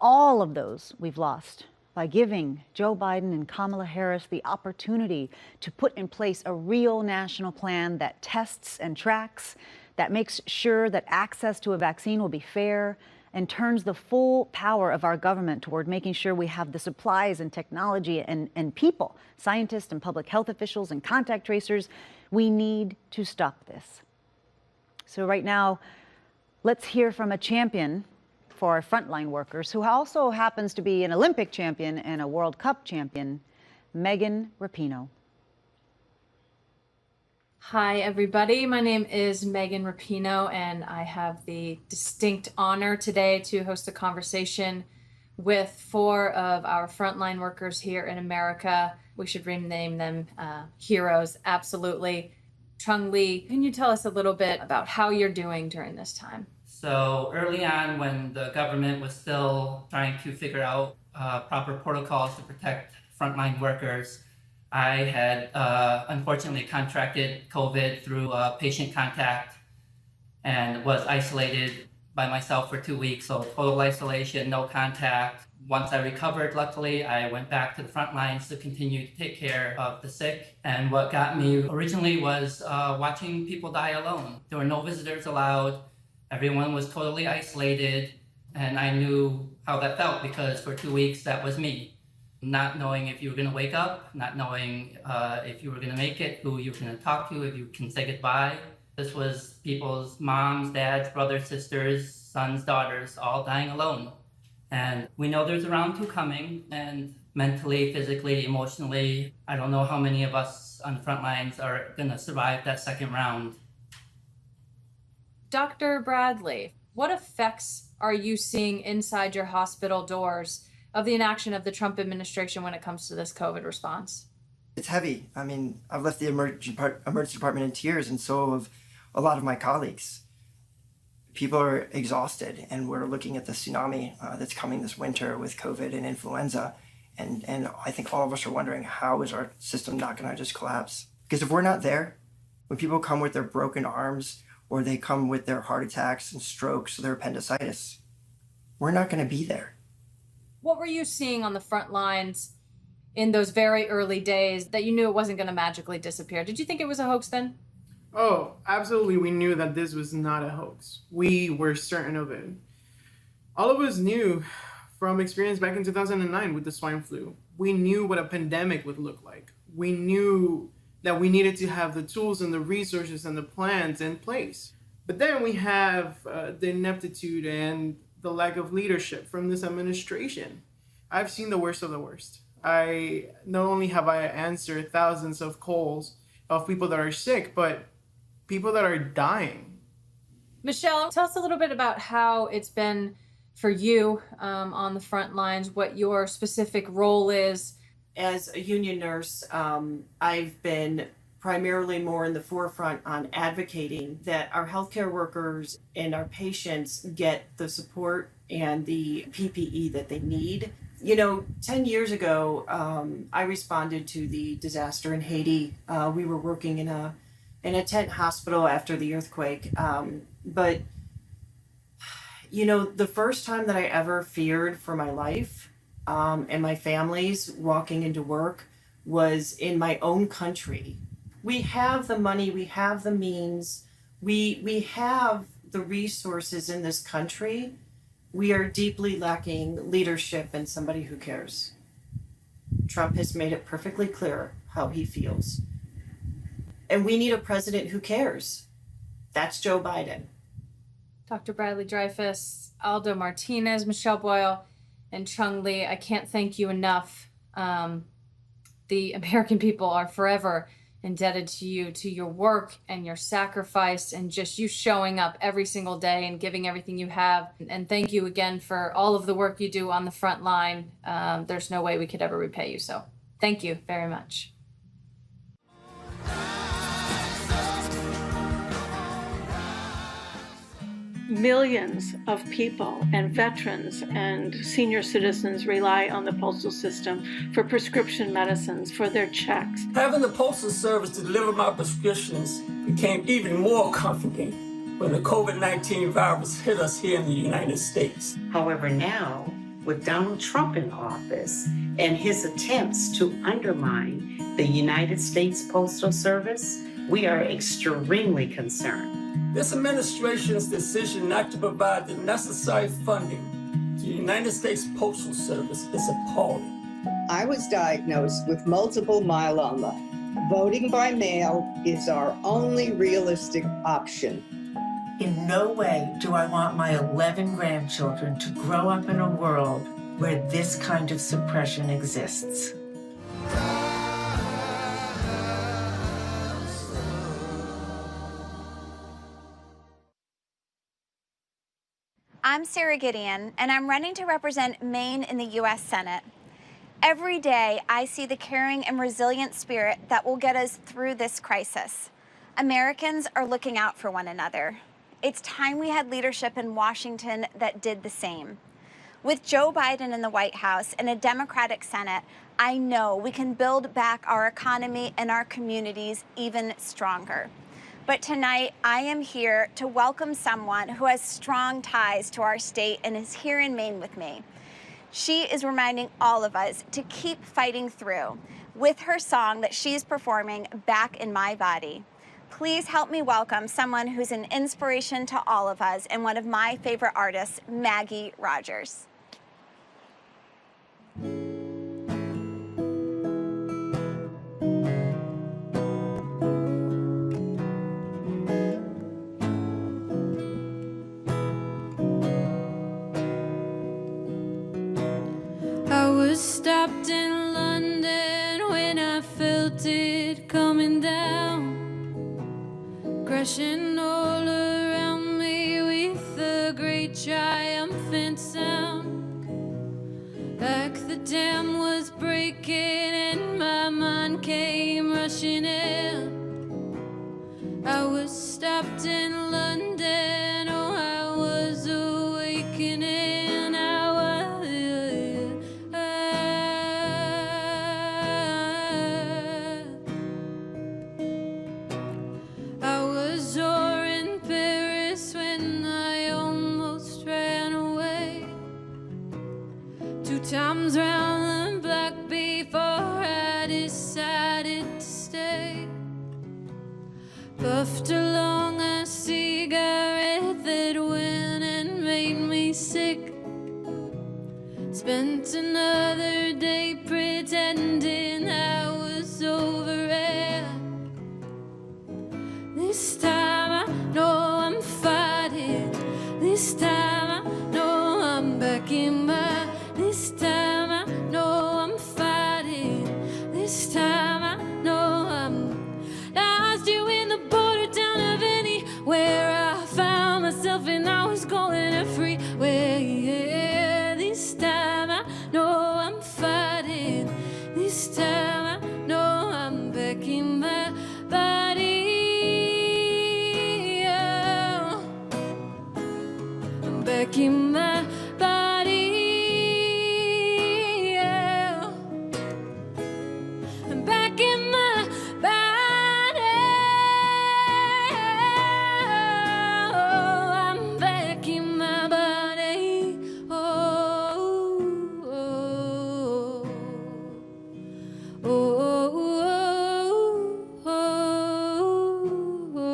all of those we've lost by giving Joe Biden and Kamala Harris the opportunity to put in place a real national plan that tests and tracks, that makes sure that access to a vaccine will be fair, and turns the full power of our government toward making sure we have the supplies and technology and people, scientists and public health officials and contact tracers. We need to stop this. So right now, let's hear from a champion for our frontline workers, who also happens to be an Olympic champion and a World Cup champion, Megan Rapinoe. Hi, everybody. My name is Megan Rapinoe, and I have the distinct honor today to host a conversation with 4 of our frontline workers here in America. We should rename them heroes, absolutely. Chung Lee, can you tell us a little bit about how you're doing during this time? So early on, when the government was still trying to figure out proper protocols to protect frontline workers, I had unfortunately contracted COVID through patient contact and was isolated by myself for 2 weeks. So total isolation, no contact. Once I recovered, luckily, I went back to the front lines to continue to take care of the sick. And what got me originally was watching people die alone. There were no visitors allowed. Everyone was totally isolated. And I knew how that felt because for 2 weeks, that was me. Not knowing if you were gonna wake up, not knowing if you were gonna make it, who you were gonna talk to, if you can say goodbye. This was people's moms, dads, brothers, sisters, sons, daughters, all dying alone. And we know there's a round 2 coming, and mentally, physically, emotionally, I don't know how many of us on the front lines are gonna survive that second round. Dr. Bradley, what effects are you seeing inside your hospital doors of the inaction of the Trump administration when it comes to this COVID response? It's heavy. I mean, I've left the emergency department in tears, and so have a lot of my colleagues. People are exhausted, and we're looking at the tsunami that's coming this winter with COVID and influenza. And I think all of us are wondering, how is our system not going to just collapse? Because if we're not there, when people come with their broken arms, or they come with their heart attacks and strokes or their appendicitis, we're not going to be there. What were you seeing on the front lines in those very early days that you knew it wasn't going to magically disappear? Did you think it was a hoax then? Oh, absolutely. We knew that this was not a hoax. We were certain of it. All of us knew from experience back in 2009 with the swine flu. We knew what a pandemic would look like. We knew that we needed to have the tools and the resources and the plans in place. But then we have the ineptitude and the lack of leadership from this administration. I've seen the worst of the worst. Not only have I answered thousands of calls of people that are sick, but people that are dying. Michelle, tell us a little bit about how it's been for you on the front lines, what your specific role is. As a union nurse, I've been primarily more in the forefront on advocating that our healthcare workers and our patients get the support and the PPE that they need. You know, 10 years ago, I responded to the disaster in Haiti. We were working in a tent hospital after the earthquake. But, you know, the first time that I ever feared for my life and my family's walking into work was in my own country. We have the money, we have the means, we have the resources in this country. We are deeply lacking leadership and somebody who cares. Trump has made it perfectly clear how he feels. And we need a president who cares. That's Joe Biden. Dr. Bradley Dreyfus, Aldo Martinez, Michelle Boyle, and Chung Lee, I can't thank you enough. The American people are forever indebted to you, to your work and your sacrifice and just you showing up every single day and giving everything you have. And thank you again for all of the work you do on the front line. There's no way we could ever repay you. So thank you very much. Millions of people and veterans and senior citizens rely on the postal system for prescription medicines, for their checks. Having the Postal Service deliver my prescriptions became even more comforting when the COVID-19 virus hit us here in the United States. However, now, with Donald Trump in office and his attempts to undermine the United States Postal Service, we are extremely concerned. This administration's decision not to provide the necessary funding to the United States Postal Service is appalling. I was diagnosed with multiple myeloma. Voting by mail is our only realistic option. In no way do I want my 11 grandchildren to grow up in a world where this kind of suppression exists. I'm Sarah Gideon, and I'm running to represent Maine in the U.S. Senate. Every day, I see the caring and resilient spirit that will get us through this crisis. Americans are looking out for one another. It's time we had leadership in Washington that did the same. With Joe Biden in the White House and a Democratic Senate, I know we can build back our economy and our communities even stronger. But tonight, I am here to welcome someone who has strong ties to our state and is here in Maine with me. She is reminding all of us to keep fighting through with her song that she's performing, Back in My Body. Please help me welcome someone who's an inspiration to all of us and one of my favorite artists, Maggie Rogers. I was stopped in London when I felt it coming down, crashing all around me with a great triumphant sound. Like the dam was breaking and my mind came rushing in. I was stopped in London, oh, I was awakening. I was over in Paris when I almost ran away. 2 times round the block before I decided to stay. Puffed along a cigarette that went and made me sick. Spent another day pretending I was over it. This time I know I'm fighting. This time I know I'm back in my. This time I know I'm fighting. This time I know I'm. Lost you in the border town of anywhere I found myself and I was going everywhere. Yeah, this time I know I'm fighting. This time I know I'm back in my body. Back in my body, yeah. I'm back in my body, oh, I'm back in my body, oh, oh, oh, oh, oh, oh, oh.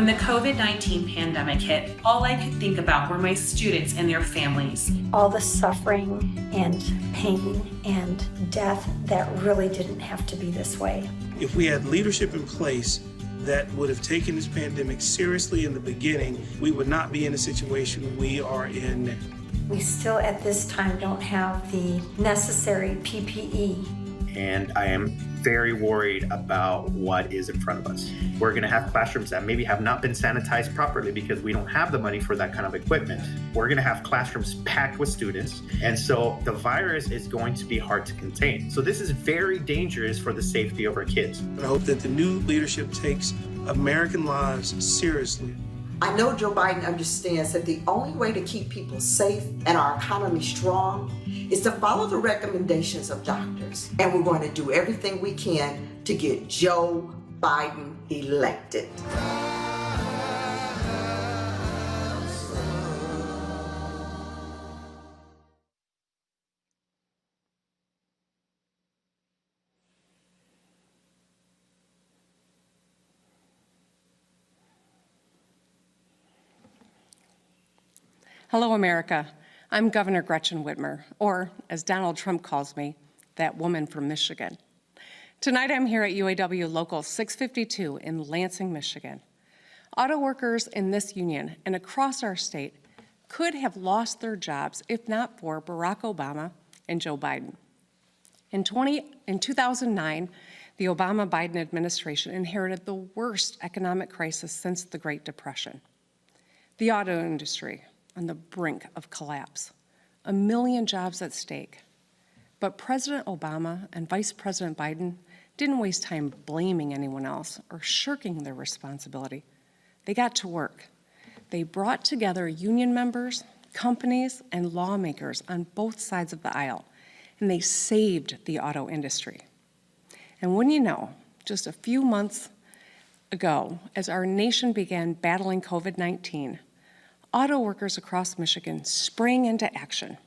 When the COVID-19 pandemic hit, all I could think about were my students and their families. All the suffering and pain and death that really didn't have to be this way. If we had leadership in place that would have taken this pandemic seriously in the beginning, we would not be in the situation we are in now. We still at this time don't have the necessary PPE. And I am very worried about what is in front of us. We're gonna have classrooms that maybe have not been sanitized properly because we don't have the money for that kind of equipment. We're gonna have classrooms packed with students. And so the virus is going to be hard to contain. So this is very dangerous for the safety of our kids. I hope that the new leadership takes American lives seriously. I know Joe Biden understands that the only way to keep people safe and our economy strong is to follow the recommendations of doctors. And we're going to do everything we can to get Joe Biden elected. Hello, America. I'm Governor Gretchen Whitmer, or as Donald Trump calls me, that woman from Michigan. Tonight I'm here at UAW Local 652 in Lansing, Michigan. Auto workers in this union and across our state could have lost their jobs if not for Barack Obama and Joe Biden. In 2009, the Obama-Biden administration inherited the worst economic crisis since the Great Depression. The auto industry on the brink of collapse, 1 million jobs at stake. But President Obama and Vice President Biden didn't waste time blaming anyone else or shirking their responsibility. They got to work. They brought together union members, companies, and lawmakers on both sides of the aisle, and they saved the auto industry. And wouldn't you know, just a few months ago, as our nation began battling COVID-19, auto workers across Michigan sprang into action.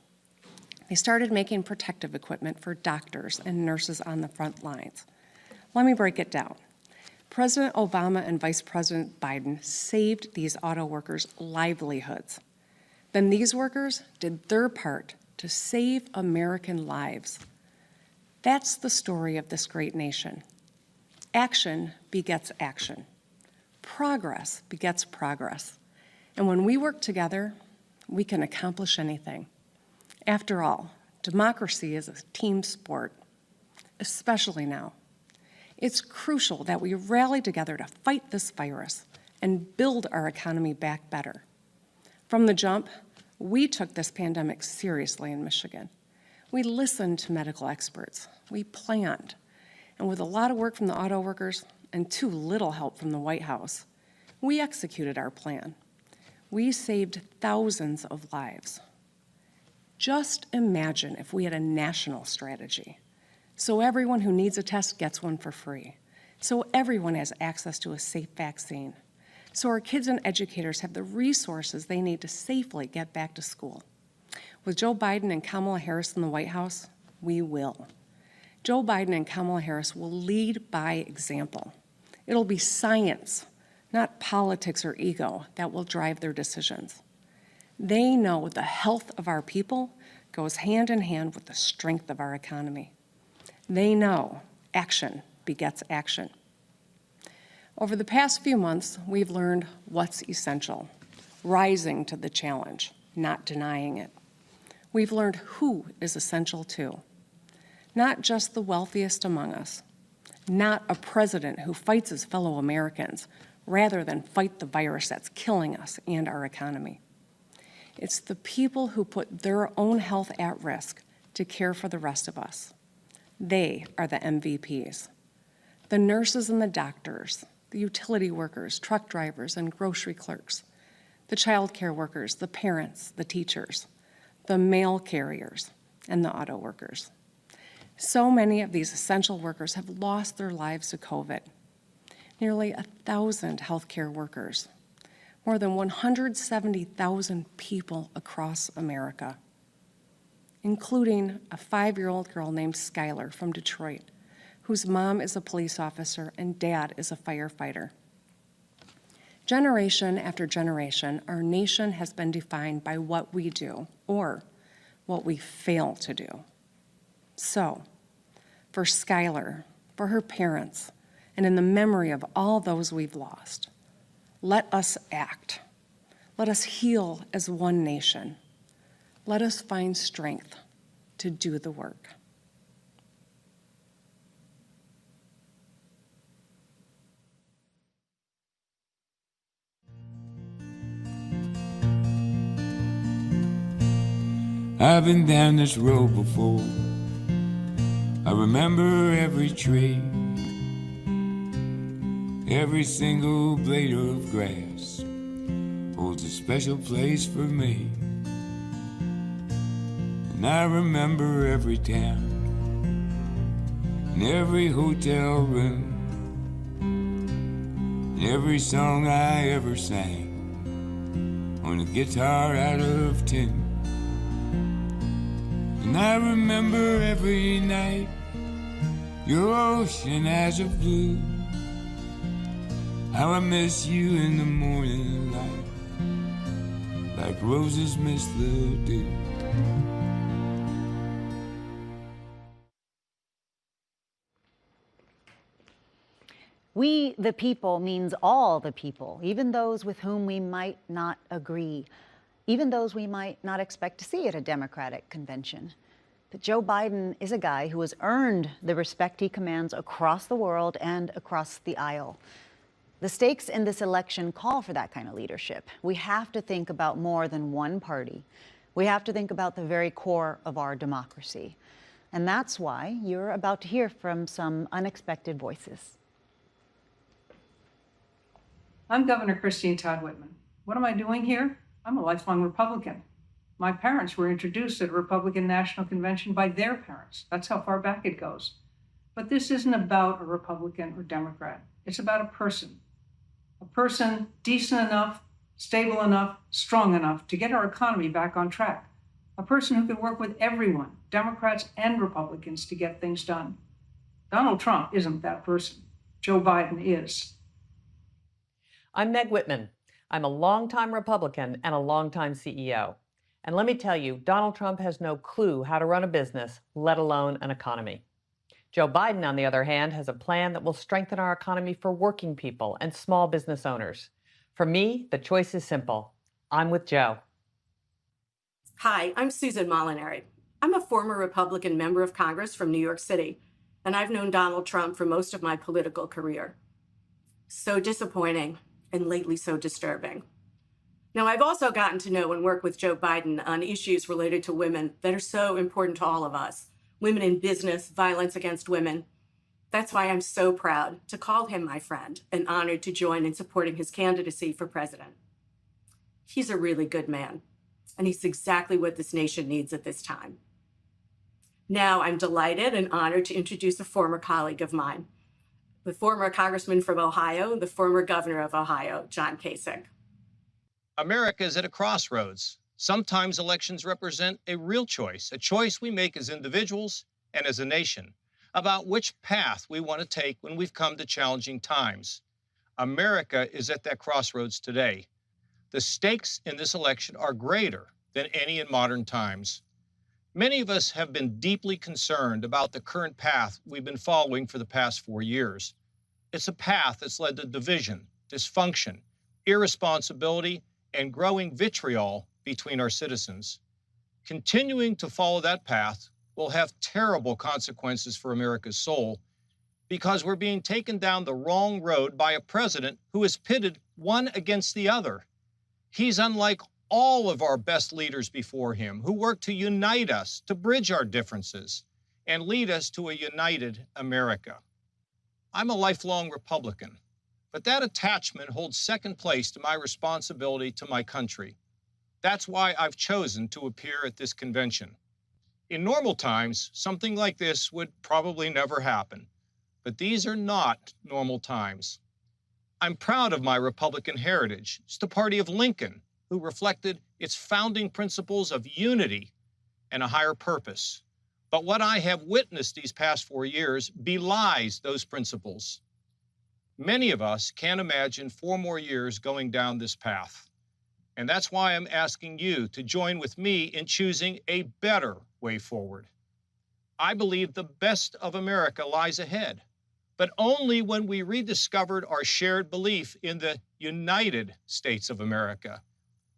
They started making protective equipment for doctors and nurses on the front lines. Let me break it down. President Obama and Vice President Biden saved these auto workers' livelihoods. Then these workers did their part to save American lives. That's the story of this great nation. Action begets action. Progress begets progress. And when we work together, we can accomplish anything. After all, democracy is a team sport, especially now. It's crucial that we rally together to fight this virus and build our economy back better. From the jump, we took this pandemic seriously in Michigan. We listened to medical experts. We planned. And with a lot of work from the auto workers and too little help from the White House, we executed our plan. We saved thousands of lives. Just imagine if we had a national strategy. So everyone who needs a test gets one for free. So everyone has access to a safe vaccine. So our kids and educators have the resources they need to safely get back to school. With Joe Biden and Kamala Harris in the White House, we will. Joe Biden and Kamala Harris will lead by example. It'll be science, not politics or ego, that will drive their decisions. They know the health of our people goes hand in hand with the strength of our economy. They know action begets action. Over the past few months, we've learned what's essential, rising to the challenge, not denying it. We've learned who is essential too, not just the wealthiest among us, not a president who fights his fellow Americans rather than fight the virus that's killing us and our economy. It's the people who put their own health at risk to care for the rest of us. They are the MVPs. The nurses and the doctors, the utility workers, truck drivers, and grocery clerks, the child care workers, the parents, the teachers, the mail carriers, and the auto workers. So many of these essential workers have lost their lives to COVID. Nearly 1,000 healthcare workers, more than 170,000 people across America, including a 5-year-old girl named Skylar from Detroit, whose mom is a police officer and dad is a firefighter. Generation after generation, our nation has been defined by what we do or what we fail to do. So, for Skylar, for her parents, and in the memory of all those we've lost, let us act. Let us heal as one nation. Let us find strength to do the work. I've been down this road before. I remember every tree, every single blade of grass holds a special place for me. And I remember every town and every hotel room and every song I ever sang on a guitar out of tune. And I remember every night your ocean eyes of blue, how I miss you in the morning light, like roses miss the dew. We, the people, means all the people, even those with whom we might not agree, even those we might not expect to see at a Democratic convention. But Joe Biden is a guy who has earned the respect he commands across the world and across the aisle. The stakes in this election call for that kind of leadership. We have to think about more than one party. We have to think about the very core of our democracy. And that's why you're about to hear from some unexpected voices. I'm Governor Christine Todd Whitman. What am I doing here? I'm a lifelong Republican. My parents were introduced at a Republican National Convention by their parents. That's how far back it goes. But this isn't about a Republican or Democrat. It's about a person decent enough, stable enough, strong enough to get our economy back on track. A person who can work with everyone, Democrats and Republicans, to get things done. Donald Trump isn't that person. Joe Biden is. I'm Meg Whitman. I'm a longtime Republican and a longtime CEO. And let me tell you, Donald Trump has no clue how to run a business, let alone an economy. Joe Biden, on the other hand, has a plan that will strengthen our economy for working people and small business owners. For me, the choice is simple. I'm with Joe. Hi, I'm Susan Molinari. I'm a former Republican member of Congress from New York City, and I've known Donald Trump for most of my political career. So disappointing, and lately so disturbing. Now, I've also gotten to know and work with Joe Biden on issues related to women that are so important to all of us. Women in business, violence against women. That's why I'm so proud to call him my friend and honored to join in supporting his candidacy for president. He's a really good man, and he's exactly what this nation needs at this time. Now, I'm delighted and honored to introduce a former colleague of mine, the former congressman from Ohio, the former governor of Ohio, John Kasich. America is at a crossroads. Sometimes elections represent a real choice, a choice we make as individuals and as a nation about which path we want to take when we've come to challenging times. America is at that crossroads today. The stakes in this election are greater than any in modern times. Many of us have been deeply concerned about the current path we've been following for the past 4 years. It's a path that's led to division, dysfunction, irresponsibility, and growing vitriol between our citizens. Continuing to follow that path will have terrible consequences for America's soul because we're being taken down the wrong road by a president who is pitted one against the other. He's unlike all of our best leaders before him who worked to unite us, to bridge our differences, and lead us to a united America. I'm a lifelong Republican, but that attachment holds second place to my responsibility to my country. That's why I've chosen to appear at this convention. In normal times, something like this would probably never happen, but these are not normal times. I'm proud of my Republican heritage. It's the party of Lincoln, who reflected its founding principles of unity and a higher purpose. But what I have witnessed these past 4 years belies those principles. Many of us can't imagine 4 more years going down this path. And that's why I'm asking you to join with me in choosing a better way forward. I believe the best of America lies ahead, but only when we rediscovered our shared belief in the United States of America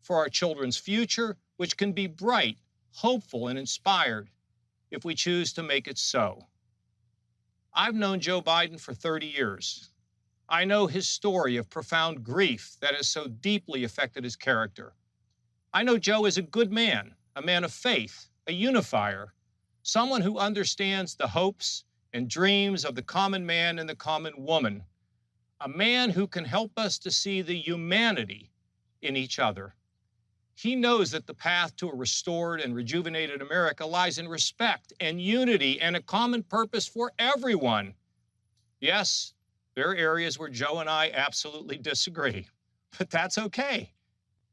for our children's future, which can be bright, hopeful, and inspired if we choose to make it so. I've known Joe Biden for 30 years. I know his story of profound grief that has so deeply affected his character. I know Joe is a good man, a man of faith, a unifier, someone who understands the hopes and dreams of the common man and the common woman, a man who can help us to see the humanity in each other. He knows that the path to a restored and rejuvenated America lies in respect and unity and a common purpose for everyone. Yes, there are areas where Joe and I absolutely disagree, but that's okay,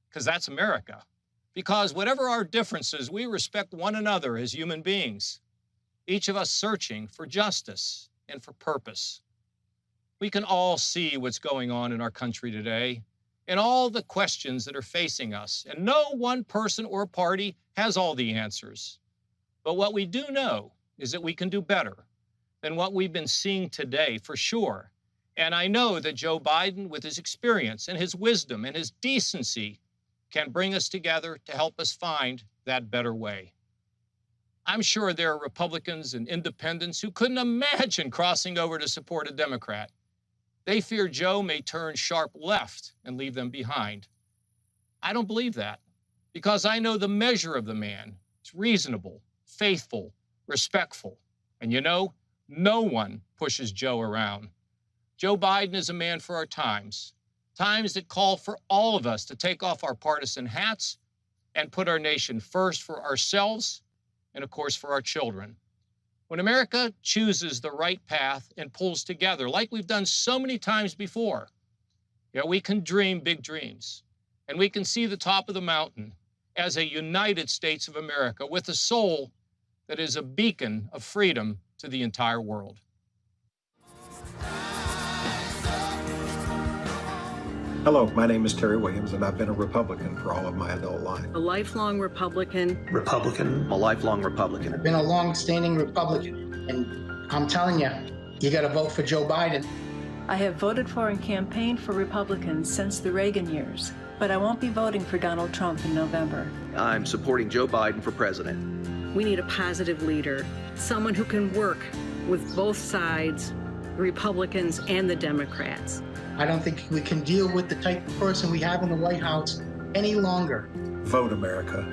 because that's America. Because whatever our differences, we respect one another as human beings, each of us searching for justice and for purpose. We can all see what's going on in our country today and all the questions that are facing us, and no one person or party has all the answers. But what we do know is that we can do better than what we've been seeing today, for sure. And I know that Joe Biden, with his experience and his wisdom and his decency, can bring us together to help us find that better way. I'm sure there are Republicans and independents who couldn't imagine crossing over to support a Democrat. They fear Joe may turn sharp left and leave them behind. I don't believe that, because I know the measure of the man. It's reasonable, faithful, respectful. And you know, no one pushes Joe around. Joe Biden is a man for our times, times that call for all of us to take off our partisan hats and put our nation first for ourselves and, of course, for our children. When America chooses the right path and pulls together, like we've done so many times before, we can dream big dreams, and we can see the top of the mountain as a United States of America with a soul that is a beacon of freedom to the entire world. Hello, my name is Terry Williams, and I've been a Republican for all of my adult life. A lifelong Republican. A lifelong Republican. I've been a long-standing Republican, and I'm telling you, you got to vote for Joe Biden. I have voted for and campaigned for Republicans since the Reagan years, but I won't be voting for Donald Trump in November. I'm supporting Joe Biden for president. We need a positive leader, someone who can work with both sides, the Republicans and the Democrats. I don't think we can deal with the type of person we have in the White House any longer. Vote America.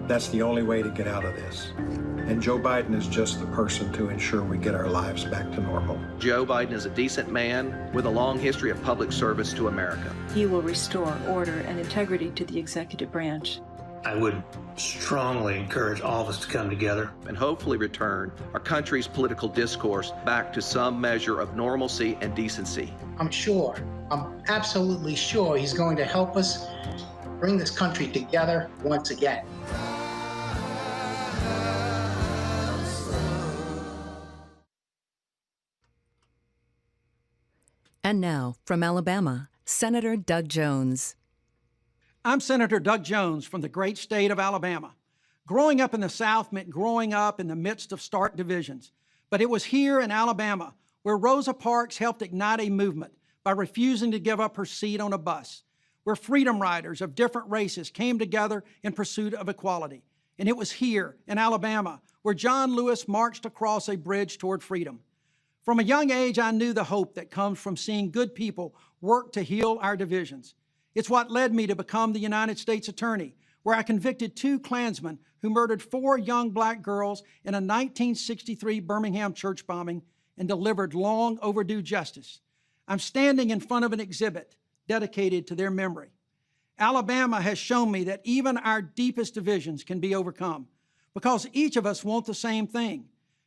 That's the only way to get out of this. And Joe Biden is just the person to ensure we get our lives back to normal. Joe Biden is a decent man with a long history of public service to America. He will restore order and integrity to the executive branch. I would strongly encourage all of us to come together and hopefully return our country's political discourse back to some measure of normalcy and decency. I'm absolutely sure he's going to help us bring this country together once again. And now, from Alabama, Senator Doug Jones. I'm Senator Doug Jones from the great state of Alabama. Growing up in the South meant growing up in the midst of stark divisions. But it was here in Alabama where Rosa Parks helped ignite a movement by refusing to give up her seat on a bus, where freedom riders of different races came together in pursuit of equality. And it was here in Alabama where John Lewis marched across a bridge toward freedom. From a young age, I knew the hope that comes from seeing good people work to heal our divisions. It's what led me to become the United States Attorney, where I convicted 2 Klansmen who murdered 4 young black girls in a 1963 Birmingham church bombing and delivered long overdue justice. I'm standing in front of an exhibit dedicated to their memory. Alabama has shown me that even our deepest divisions can be overcome because each of us want the same thing,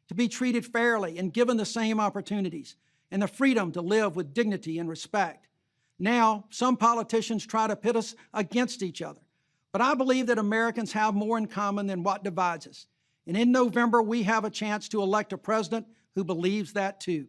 to be treated fairly and given the same opportunities, and the freedom to live with dignity and respect. Now, some politicians try to pit us against each other, but I believe that Americans have more in common than what divides us. And in November, we have a chance to elect a president who believes that too.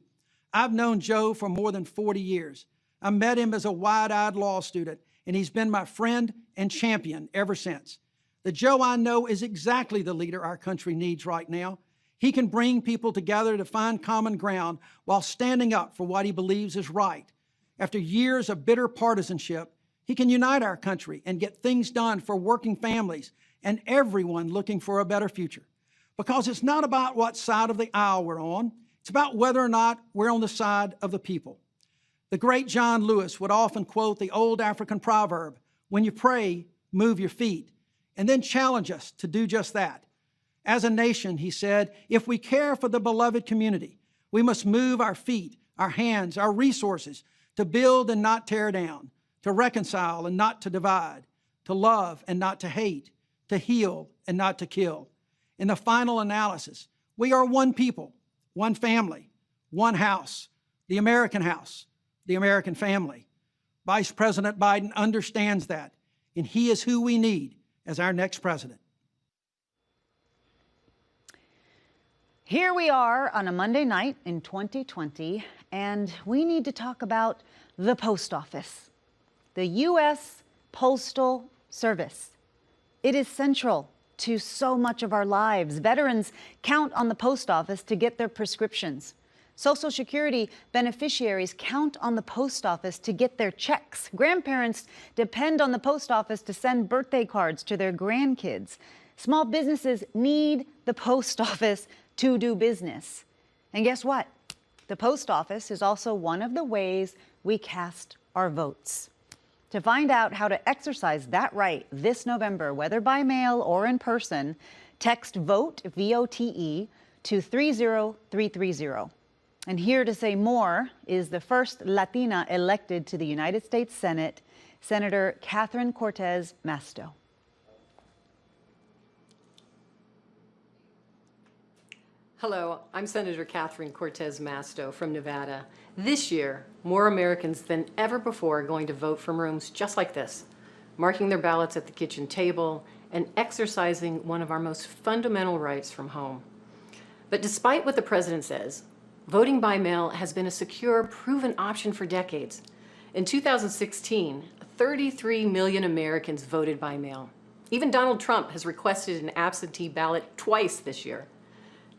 I've known Joe for more than 40 years. I met him as a wide-eyed law student, and he's been my friend and champion ever since. The Joe I know is exactly the leader our country needs right now. He can bring people together to find common ground while standing up for what he believes is right. After years of bitter partisanship, he can unite our country and get things done for working families and everyone looking for a better future. Because it's not about what side of the aisle we're on, it's about whether or not we're on the side of the people. The great John Lewis would often quote the old African proverb, "When you pray, move your feet," and then challenge us to do just that. As a nation, he said, if we care for the beloved community, we must move our feet, our hands, our resources to build and not tear down, to reconcile and not to divide, to love and not to hate, to heal and not to kill. In the final analysis, we are one people, one family, one house, the American family. Vice President Biden understands that, and he is who we need as our next president. Here we are on a Monday night in 2020, and we need to talk about the post office, the U.S. Postal Service. It is central to so much of our lives. Veterans count on the post office to get their prescriptions. Social Security beneficiaries count on the post office to get their checks. Grandparents depend on the post office to send birthday cards to their grandkids. Small businesses need the post office to do business. And guess what? The post office is also one of the ways we cast our votes. To find out how to exercise that right this November, whether by mail or in person, text VOTE, V-O-T-E, to 30330. And here to say more is the first Latina elected to the United States Senate, Senator Catherine Cortez Masto. Hello, I'm Senator Catherine Cortez Masto from Nevada. This year, more Americans than ever before are going to vote from rooms just like this, marking their ballots at the kitchen table and exercising one of our most fundamental rights from home. But despite what the president says, voting by mail has been a secure, proven option for decades. In 2016, 33 million Americans voted by mail. Even Donald Trump has requested an absentee ballot twice this year.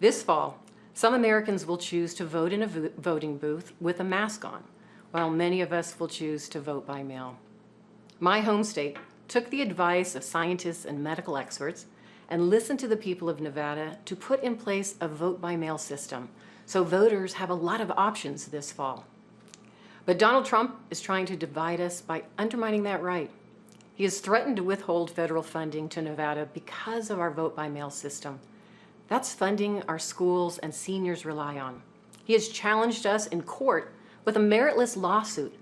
This fall, some Americans will choose to vote in a voting booth with a mask on, while many of us will choose to vote by mail. My home state took the advice of scientists and medical experts and listened to the people of Nevada to put in place a vote-by-mail system, so voters have a lot of options this fall. But Donald Trump is trying to divide us by undermining that right. He has threatened to withhold federal funding to Nevada because of our vote-by-mail system. That's funding our schools and seniors rely on. He has challenged us in court with a meritless lawsuit,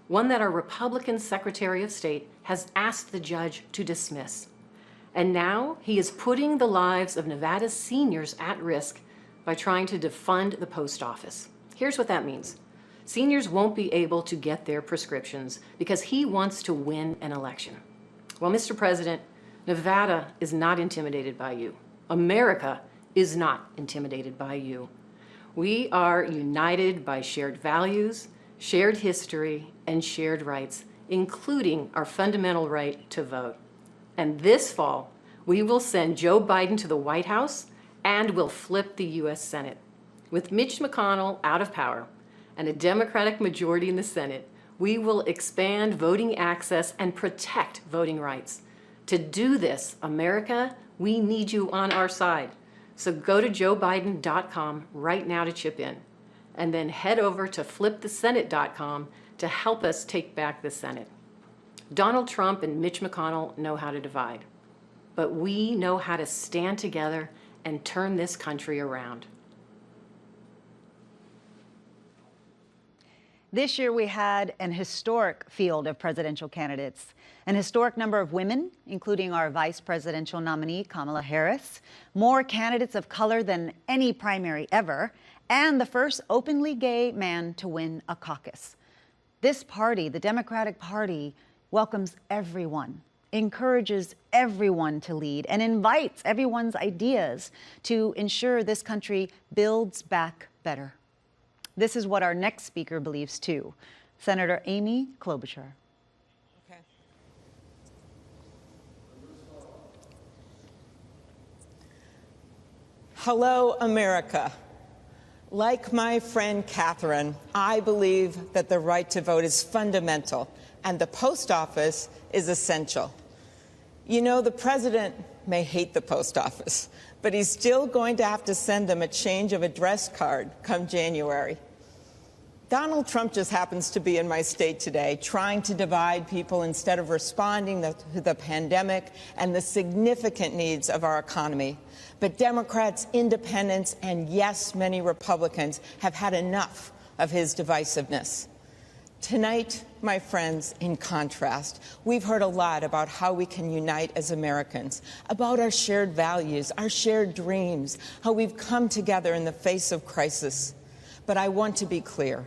one that our Republican Secretary of State has asked the judge to dismiss. And now he is putting the lives of Nevada's seniors at risk by trying to defund the post office. Here's what that means. Seniors won't be able to get their prescriptions because he wants to win an election. Well, Mr. President, Nevada is not intimidated by you. America is not intimidated by you. We are united by shared values, shared history, and shared rights, including our fundamental right to vote. And this fall, we will send Joe Biden to the White House and will flip the U.S. Senate. With Mitch McConnell out of power and a Democratic majority in the Senate, we will expand voting access and protect voting rights. To do this, America, we need you on our side. So go to joebiden.com right now to chip in, and then head over to flipthesenate.com to help us take back the Senate. Donald Trump and Mitch McConnell know how to divide, but we know how to stand together and turn this country around. This year, we had an historic field of presidential candidates, an historic number of women, including our vice presidential nominee, Kamala Harris, more candidates of color than any primary ever, and the first openly gay man to win a caucus. This party, the Democratic Party, welcomes everyone, encourages everyone to lead, and invites everyone's ideas to ensure this country builds back better. This is what our next speaker believes too. Senator Amy Klobuchar. Hello, America. Like my friend Catherine, I believe that the right to vote is fundamental and the post office is essential. You know, the president may hate the post office, but he's still going to have to send them a change of address card come January. Donald Trump just happens to be in my state today, trying to divide people instead of responding to the pandemic and the significant needs of our economy. But Democrats, independents, and yes, many Republicans have had enough of his divisiveness. Tonight, my friends, in contrast, we've heard a lot about how we can unite as Americans, about our shared values, our shared dreams, how we've come together in the face of crisis. But I want to be clear.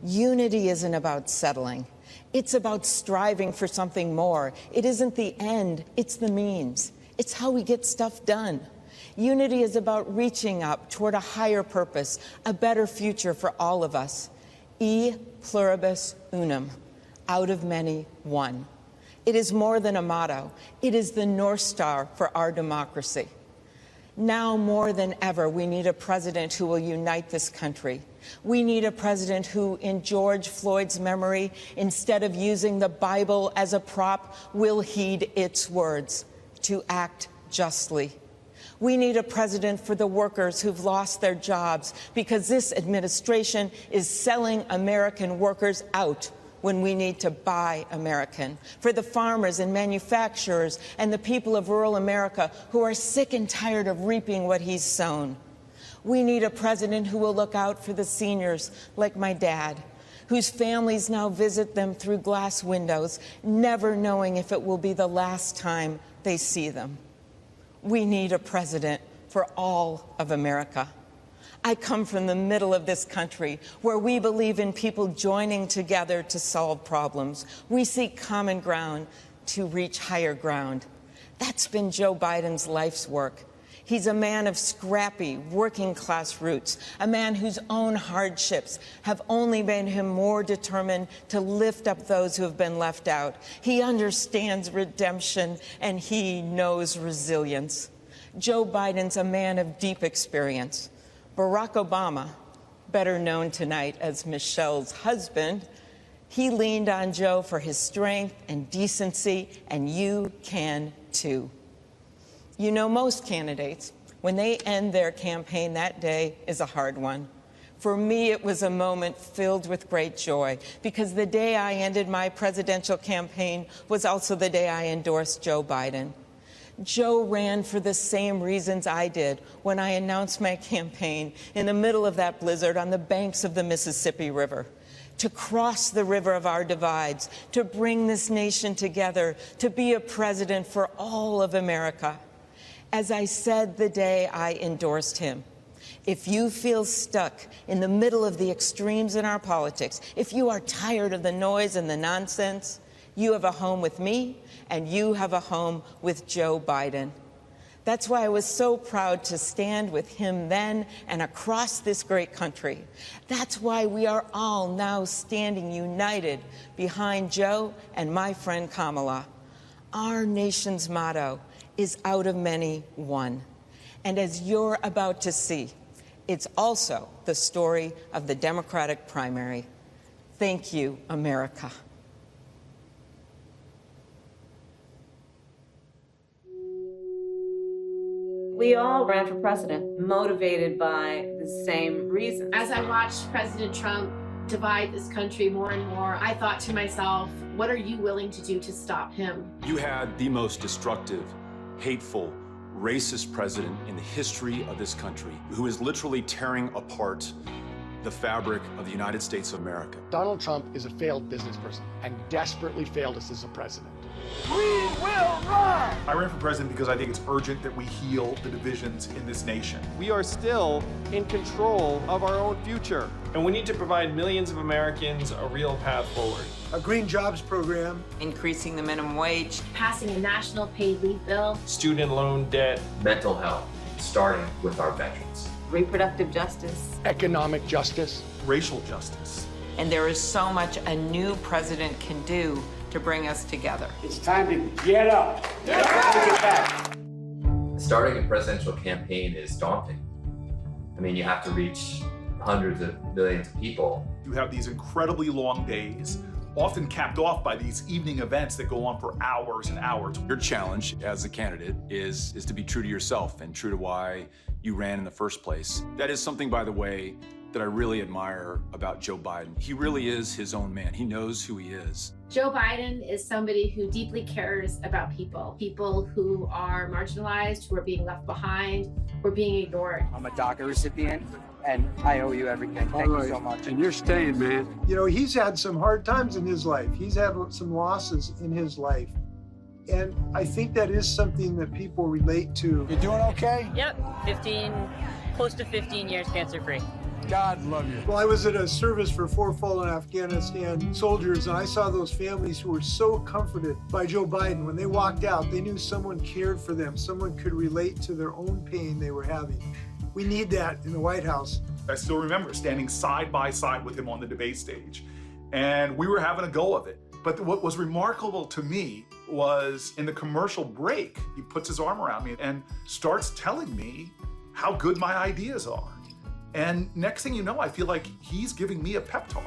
Unity isn't about settling. It's about striving for something more. It isn't the end, it's the means. It's how we get stuff done. Unity is about reaching up toward a higher purpose, a better future for all of us. E pluribus unum, out of many, one. It is more than a motto. It is the North Star for our democracy. Now more than ever, we need a president who will unite this country. We need a president who, in George Floyd's memory, instead of using the Bible as a prop, will heed its words, to act justly. We need a president for the workers who've lost their jobs because this administration is selling American workers out when we need to buy American. For the farmers and manufacturers and the people of rural America who are sick and tired of reaping what he's sown. We need a president who will look out for the seniors like my dad, whose families now visit them through glass windows, never knowing if it will be the last time they see them. We need a president for all of America. I come from the middle of this country where we believe in people joining together to solve problems. We seek common ground to reach higher ground. That's been Joe Biden's life's work. He's a man of scrappy, working-class roots, a man whose own hardships have only made him more determined to lift up those who have been left out. He understands redemption, and he knows resilience. Joe Biden's a man of deep experience. Barack Obama, better known tonight as Michelle's husband, he leaned on Joe for his strength and decency, and you can too. You know, most candidates, when they end their campaign, that day is a hard one. For me, it was a moment filled with great joy, because the day I ended my presidential campaign was also the day I endorsed Joe Biden. Joe ran for the same reasons I did when I announced my campaign in the middle of that blizzard on the banks of the Mississippi River. To cross the river of our divides, to bring this nation together, to be a president for all of America. As I said the day I endorsed him, if you feel stuck in the middle of the extremes in our politics, if you are tired of the noise and the nonsense, you have a home with me, and you have a home with Joe Biden. That's why I was so proud to stand with him then and across this great country. That's why we are all now standing united behind Joe and my friend Kamala. Our nation's motto is out of many, one. And as you're about to see, it's also the story of the Democratic primary. Thank you, America. We all ran for president, motivated by the same reasons. As I watched President Trump divide this country more and more, I thought to myself, what are you willing to do to stop him? You had the most destructive, hateful, racist president in the history of this country, who is literally tearing apart the fabric of the United States of America. Donald Trump is a failed business person and desperately failed us as a president. We will run! I ran for president because I think it's urgent that we heal the divisions in this nation. We are still in control of our own future. And we need to provide millions of Americans a real path forward. A green jobs program. Increasing the minimum wage. Passing a national paid leave bill. Student loan debt. Mental health. starting with our veterans. Reproductive justice. Economic justice. Racial justice. And there is so much a new president can do to bring us together. It's time to get up. Get back. Starting a presidential campaign is daunting. I mean, you have to reach hundreds of millions of people. You have these incredibly long days, often capped off by these evening events that go on for hours and hours. Your challenge as a candidate is to be true to yourself and true to why you ran in the first place. That is something, by the way, that I really admire about Joe Biden. He really is his own man. He knows who he is. Joe Biden is somebody who deeply cares about people who are marginalized, who are being left behind, who are being ignored. I'm a DACA recipient, and I owe you everything. Thank you so much. And you're staying, man. You know, he's had some hard times in his life. He's had some losses in his life. And I think that is something that people relate to. You doing okay? Yep, close to 15 years cancer-free. God love you. Well, I was at a service for 4 fallen Afghanistan soldiers, and I saw those families who were so comforted by Joe Biden. When they walked out, they knew someone cared for them. Someone could relate to their own pain they were having. We need that in the White House. I still remember standing side by side with him on the debate stage, and we were having a go of it. But what was remarkable to me was in the commercial break, he puts his arm around me and starts telling me how good my ideas are. And next thing you know, I feel like he's giving me a pep talk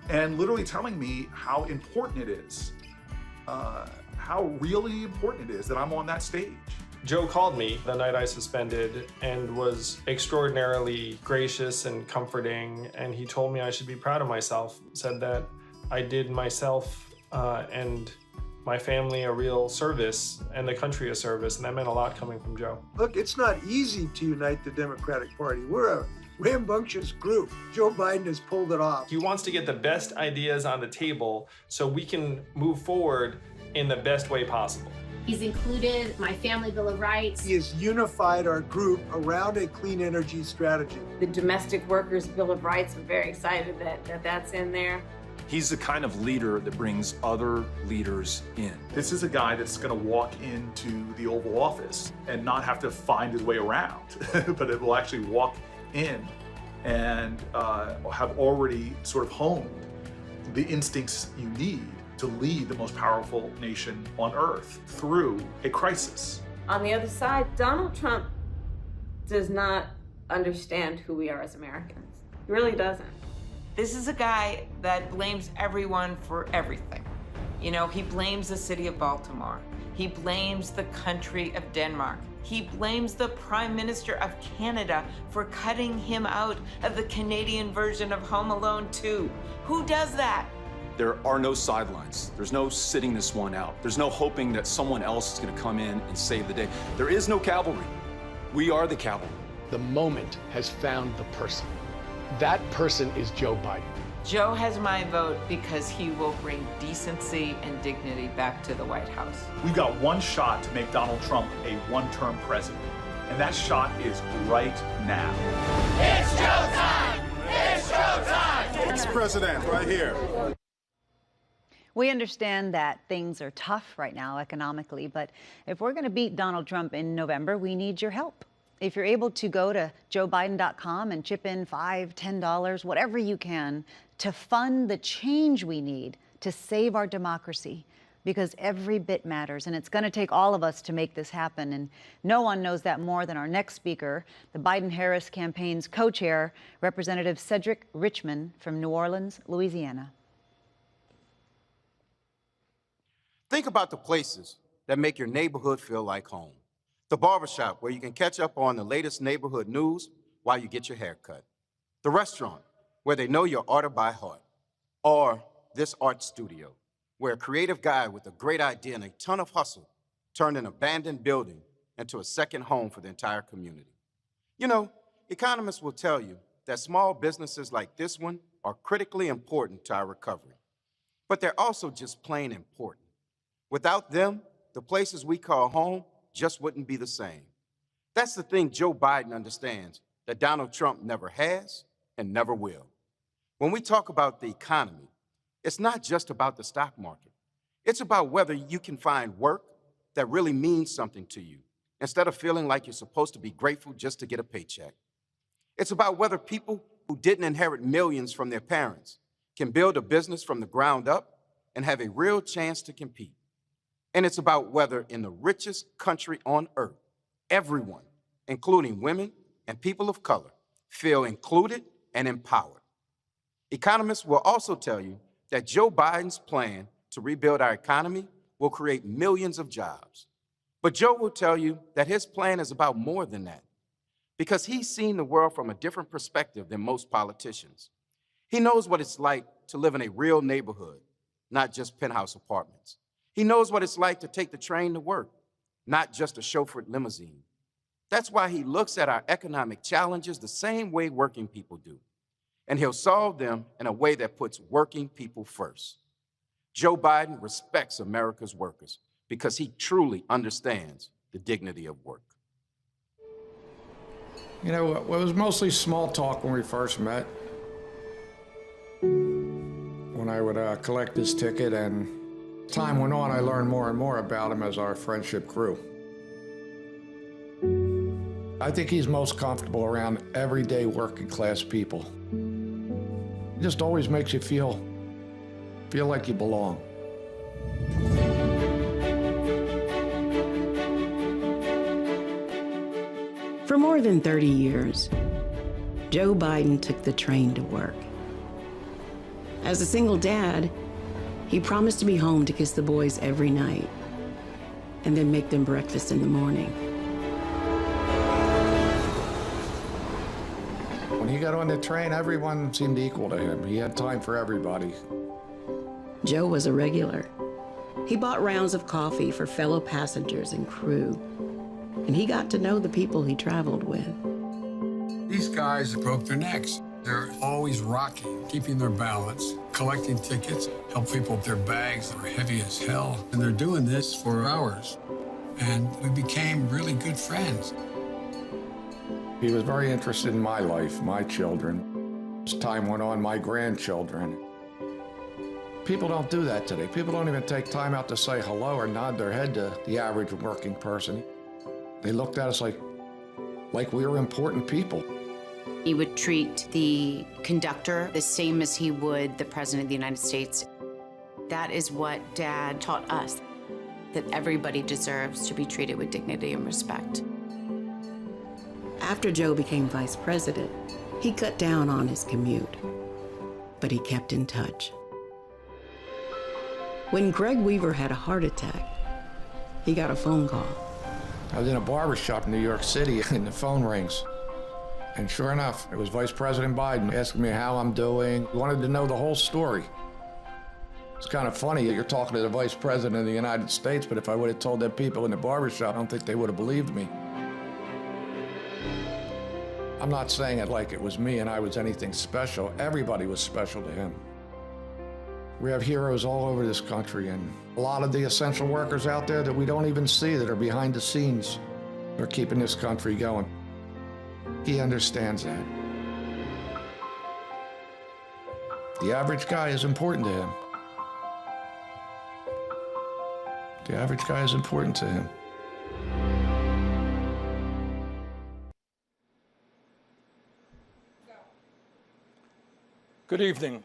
and literally telling me how important it is, how really important it is that I'm on that stage. Joe called me the night I suspended and was extraordinarily gracious and comforting, and he told me I should be proud of myself, said that I did myself and my family a real service and the country a service, and that meant a lot coming from Joe. Look, it's not easy to unite the Democratic Party. We're a rambunctious group. Joe Biden has pulled it off. He wants to get the best ideas on the table so we can move forward in the best way possible. He's included my Family Bill of Rights. He has unified our group around a clean energy strategy. The Domestic Workers Bill of Rights, I'm very excited that that's in there. He's the kind of leader that brings other leaders in. This is a guy that's going to walk into the Oval Office and not have to find his way around, but it will actually walk in and have already sort of honed the instincts you need to lead the most powerful nation on earth through a crisis. On the other side, Donald Trump does not understand who we are as Americans. He really doesn't. This is a guy that blames everyone for everything. You know, he blames the city of Baltimore. He blames the country of Denmark. He blames the Prime Minister of Canada for cutting him out of the Canadian version of Home Alone 2. Who does that? There are no sidelines. There's no sitting this one out. There's no hoping that someone else is going to come in and save the day. There is no cavalry. We are the cavalry. The moment has found the person. That person is Joe Biden. Joe has my vote because he will bring decency and dignity back to the White House. We've got one shot to make Donald Trump a one-term president, and that shot is right now. It's showtime! It's showtime! Next president, right here. We understand that things are tough right now economically, but if we're going to beat Donald Trump in November, we need your help. If you're able to go to joebiden.com and chip in $5, $10, whatever you can to fund the change we need to save our democracy, because every bit matters, and it's going to take all of us to make this happen. And no one knows that more than our next speaker, the Biden-Harris campaign's co-chair, Representative Cedric Richmond from New Orleans, Louisiana. Think about the places that make your neighborhood feel like home. The barbershop, where you can catch up on the latest neighborhood news while you get your hair cut. The restaurant, where they know your order by heart. Or this art studio, where a creative guy with a great idea and a ton of hustle turned an abandoned building into a second home for the entire community. You know, economists will tell you that small businesses like this one are critically important to our recovery. But they're also just plain important. Without them, the places we call home just wouldn't be the same. That's the thing Joe Biden understands that Donald Trump never has and never will. When we talk about the economy, it's not just about the stock market. It's about whether you can find work that really means something to you, instead of feeling like you're supposed to be grateful just to get a paycheck. It's about whether people who didn't inherit millions from their parents can build a business from the ground up and have a real chance to compete. And it's about whether in the richest country on earth, everyone, including women and people of color, feel included and empowered. Economists will also tell you that Joe Biden's plan to rebuild our economy will create millions of jobs. But Joe will tell you that his plan is about more than that, because he's seen the world from a different perspective than most politicians. He knows what it's like to live in a real neighborhood, not just penthouse apartments. He knows what it's like to take the train to work, not just a chauffeured limousine. That's why he looks at our economic challenges the same way working people do. And he'll solve them in a way that puts working people first. Joe Biden respects America's workers because he truly understands the dignity of work. You know, it was mostly small talk when we first met. When I would collect his ticket, and time went on, I learned more and more about him as our friendship grew. I think he's most comfortable around everyday working class people. He just always makes you feel like you belong. For more than 30 years, Joe Biden took the train to work. As a single dad, he promised to be home to kiss the boys every night and then make them breakfast in the morning. When he got on the train, everyone seemed equal to him. He had time for everybody. Joe was a regular. He bought rounds of coffee for fellow passengers and crew, and he got to know the people he traveled with. These guys broke their necks. They're always rocking, keeping their balance, collecting tickets, help people with their bags that are heavy as hell. And they're doing this for hours. And we became really good friends. He was very interested in my life, my children. As time went on, my grandchildren. People don't do that today. People don't even take time out to say hello or nod their head to the average working person. They looked at us like we were important people. He would treat the conductor the same as he would the President of the United States. That is what Dad taught us, that everybody deserves to be treated with dignity and respect. After Joe became vice president, he cut down on his commute, but he kept in touch. When Greg Weaver had a heart attack, he got a phone call. I was in a barber shop in New York City, and the phone rings. And sure enough, it was Vice President Biden asking me how I'm doing. He wanted to know the whole story. It's kind of funny that you're talking to the Vice President of the United States, but if I would have told them people in the barbershop, I don't think they would have believed me. I'm not saying it like it was me and I was anything special. Everybody was special to him. We have heroes all over this country, and a lot of the essential workers out there that we don't even see that are behind the scenes. They're keeping this country going. He understands that. The average guy is important to him. The average guy is important to him. Good evening.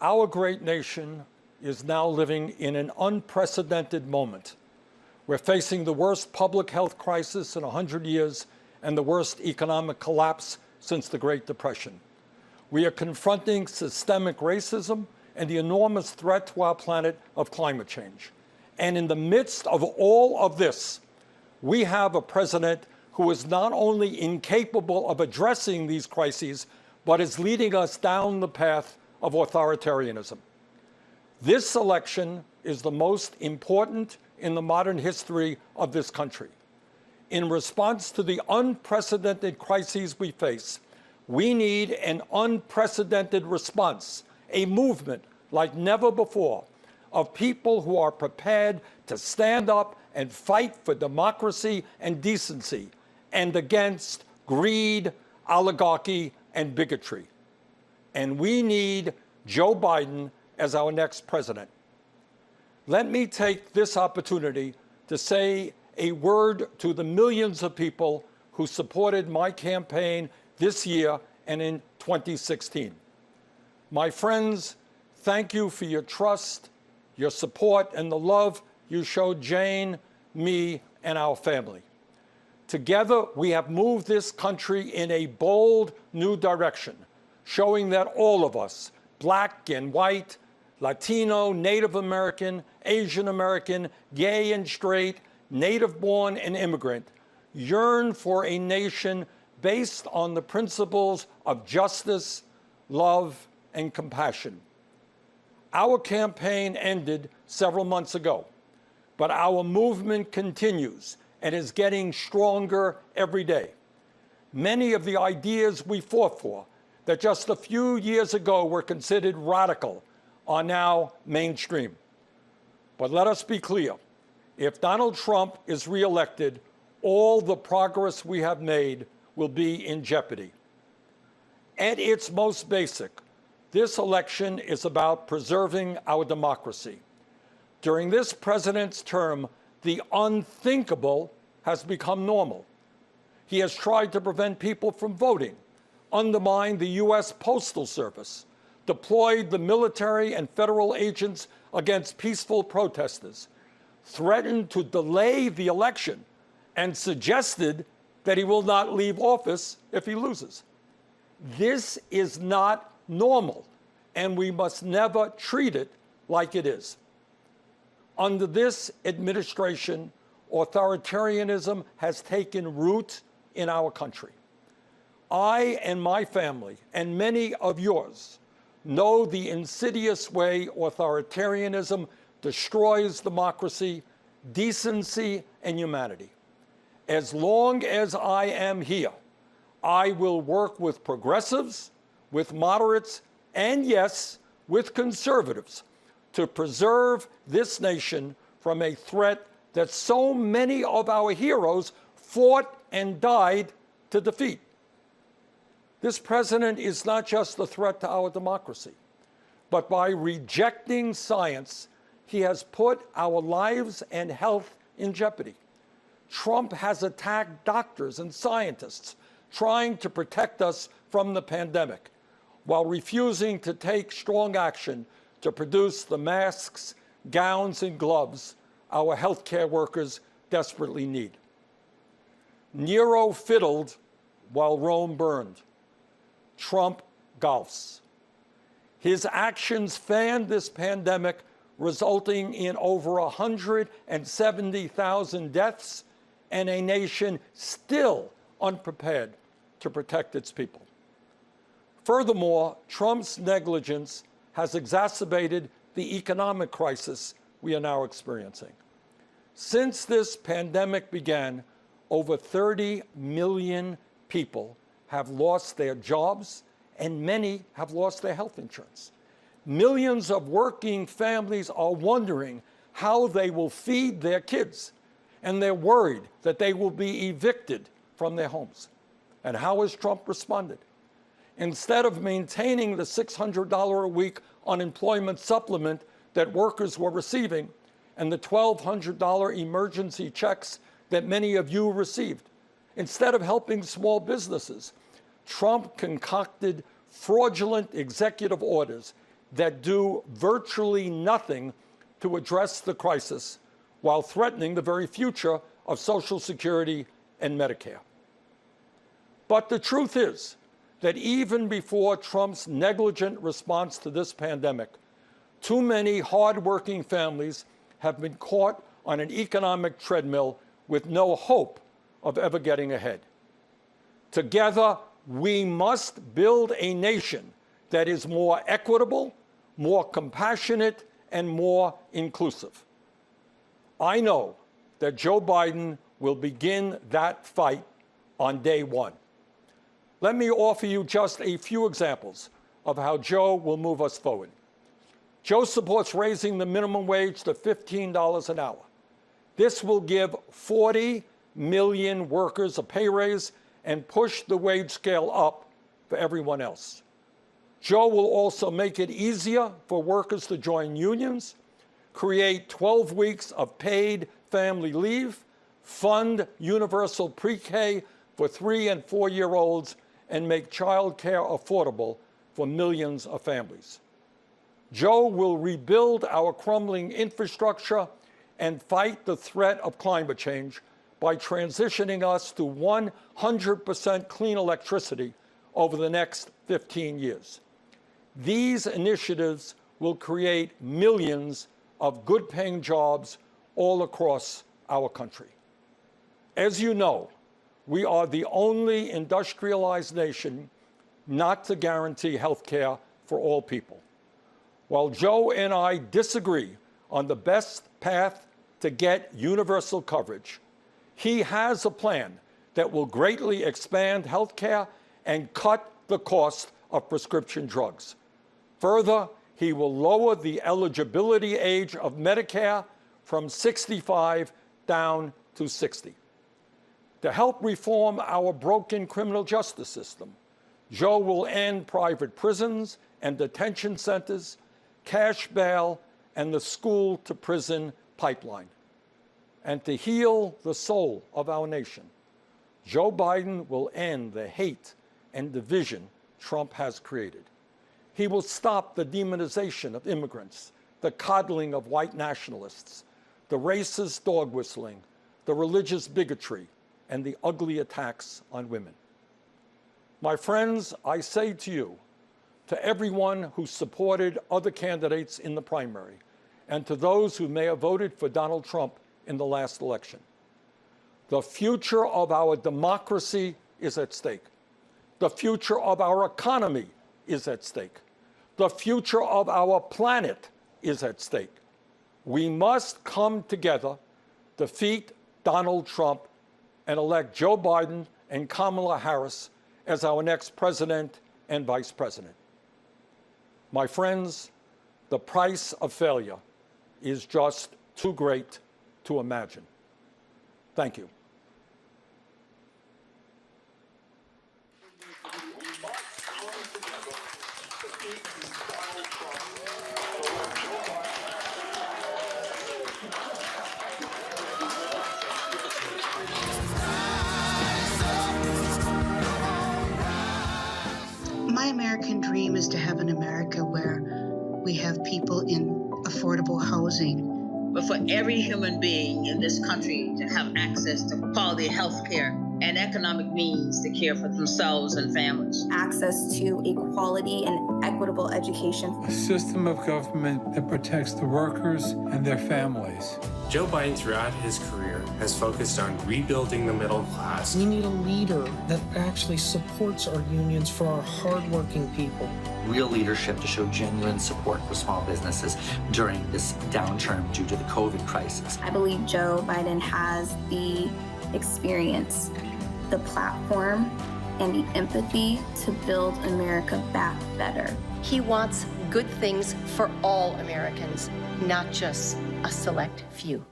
Our great nation is now living in an unprecedented moment. We're facing the worst public health crisis in 100 years and the worst economic collapse since the Great Depression. We are confronting systemic racism and the enormous threat to our planet of climate change. And in the midst of all of this, we have a president who is not only incapable of addressing these crises, but is leading us down the path of authoritarianism. This election is the most important in the modern history of this country. In response to the unprecedented crises we face, we need an unprecedented response, a movement like never before, of people who are prepared to stand up and fight for democracy and decency and against greed, oligarchy, and bigotry. And we need Joe Biden as our next president. Let me take this opportunity to say a word to the millions of people who supported my campaign this year and in 2016. My friends, thank you for your trust, your support, and the love you showed Jane, me, and our family. Together, we have moved this country in a bold new direction, showing that all of us, black and white, Latino, Native American, Asian American, gay and straight, native-born and immigrant, yearn for a nation based on the principles of justice, love, and compassion. Our campaign ended several months ago, but our movement continues and is getting stronger every day. Many of the ideas we fought for that just a few years ago were considered radical are now mainstream. But let us be clear, if Donald Trump is reelected, all the progress we have made will be in jeopardy. At its most basic, this election is about preserving our democracy. During this president's term, the unthinkable has become normal. He has tried to prevent people from voting, undermined the U.S. Postal Service, deployed the military and federal agents against peaceful protesters, threatened to delay the election, and suggested that he will not leave office if he loses. This is not normal, and we must never treat it like it is. Under this administration, authoritarianism has taken root in our country. I and my family, and many of yours, know the insidious way authoritarianism destroys democracy, decency, and humanity. As long as I am here, I will work with progressives, with moderates, and yes, with conservatives to preserve this nation from a threat that so many of our heroes fought and died to defeat. This president is not just a threat to our democracy, but by rejecting science, he has put our lives and health in jeopardy. Trump has attacked doctors and scientists trying to protect us from the pandemic, while refusing to take strong action to produce the masks, gowns, and gloves our healthcare workers desperately need. Nero fiddled while Rome burned. Trump golfs. His actions fanned this pandemic, resulting in over 170,000 deaths and a nation still unprepared to protect its people. Furthermore, Trump's negligence has exacerbated the economic crisis we are now experiencing. Since this pandemic began, over 30 million people have lost their jobs, and many have lost their health insurance. Millions of working families are wondering how they will feed their kids, and they're worried that they will be evicted from their homes. And how has Trump responded? Instead of maintaining the $600 a week unemployment supplement that workers were receiving and the $1,200 emergency checks that many of you received, instead of helping small businesses, Trump concocted fraudulent executive orders that do virtually nothing to address the crisis while threatening the very future of Social Security and Medicare. But the truth is that even before Trump's negligent response to this pandemic, too many hardworking families have been caught on an economic treadmill with no hope of ever getting ahead. Together, we must build a nation that is more equitable, more compassionate, and more inclusive. I know that Joe Biden will begin that fight on day one. Let me offer you just a few examples of how Joe will move us forward. Joe supports raising the minimum wage to $15 an hour. This will give 40 million workers a pay raise and push the wage scale up for everyone else. Joe will also make it easier for workers to join unions, create 12 weeks of paid family leave, fund universal pre-K for 3- and 4-year-olds, and make childcare affordable for millions of families. Joe will rebuild our crumbling infrastructure and fight the threat of climate change by transitioning us to 100% clean electricity over the next 15 years. These initiatives will create millions of good-paying jobs all across our country. As you know, we are the only industrialized nation not to guarantee health care for all people. While Joe and I disagree on the best path to get universal coverage, he has a plan that will greatly expand health care and cut the cost of prescription drugs. Further, he will lower the eligibility age of Medicare from 65 down to 60. To help reform our broken criminal justice system, Joe will end private prisons and detention centers, cash bail, and the school-to-prison pipeline. And to heal the soul of our nation, Joe Biden will end the hate and division Trump has created. He will stop the demonization of immigrants, the coddling of white nationalists, the racist dog whistling, the religious bigotry, and the ugly attacks on women. My friends, I say to you, to everyone who supported other candidates in the primary, and to those who may have voted for Donald Trump in the last election, the future of our democracy is at stake. The future of our economy is at stake. The future of our planet is at stake. We must come together, defeat Donald Trump, and elect Joe Biden and Kamala Harris as our next president and vice president. My friends, the price of failure is just too great to imagine. Thank you. My American dream is to have an America where we have people in affordable housing. But for every human being in this country to have access to quality health care and economic means to care for themselves and families. Access to a quality and equitable education. A system of government that protects the workers and their families. Joe Biden, throughout his career, has focused on rebuilding the middle class. We need a leader that actually supports our unions for our hardworking people. Real leadership to show genuine support for small businesses during this downturn due to the COVID crisis. I believe Joe Biden has the experience, the platform, and the empathy to build America back better. He wants good things for all Americans, not just a select few.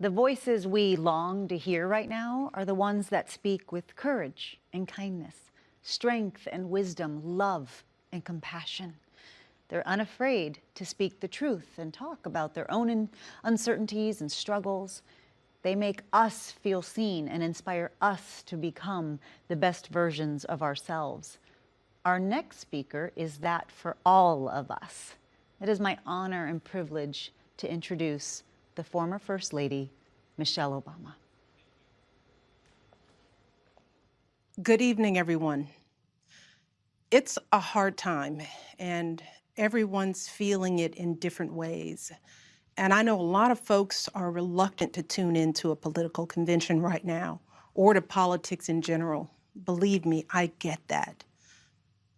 The voices we long to hear right now are the ones that speak with courage and kindness, strength and wisdom, love and compassion. They're unafraid to speak the truth and talk about their own uncertainties and struggles. They make us feel seen and inspire us to become the best versions of ourselves. Our next speaker is that for all of us. It is my honor and privilege to introduce the former First Lady, Michelle Obama. Good evening, everyone. It's a hard time, and everyone's feeling it in different ways. And I know a lot of folks are reluctant to tune into a political convention right now, or to politics in general. Believe me, I get that.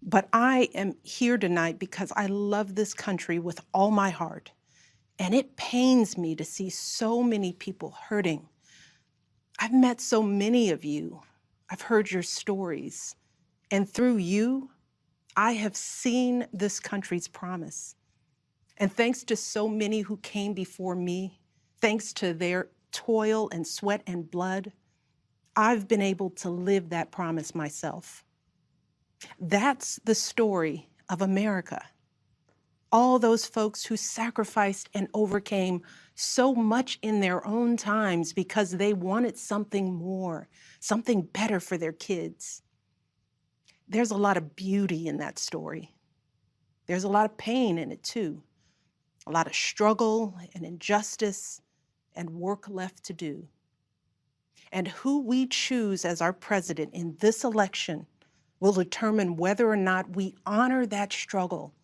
But I am here tonight because I love this country with all my heart. And it pains me to see so many people hurting. I've met so many of you. I've heard your stories. And through you, I have seen this country's promise. And thanks to so many who came before me, thanks to their toil and sweat and blood, I've been able to live that promise myself. That's the story of America. all those folks who sacrificed and overcame so much in their own times because they wanted something more, something better for their kids. There's a lot of beauty in that story. There's a lot of pain in it too. A lot of struggle and injustice and work left to do. And who we choose as our president in this election will determine whether or not we honor that struggle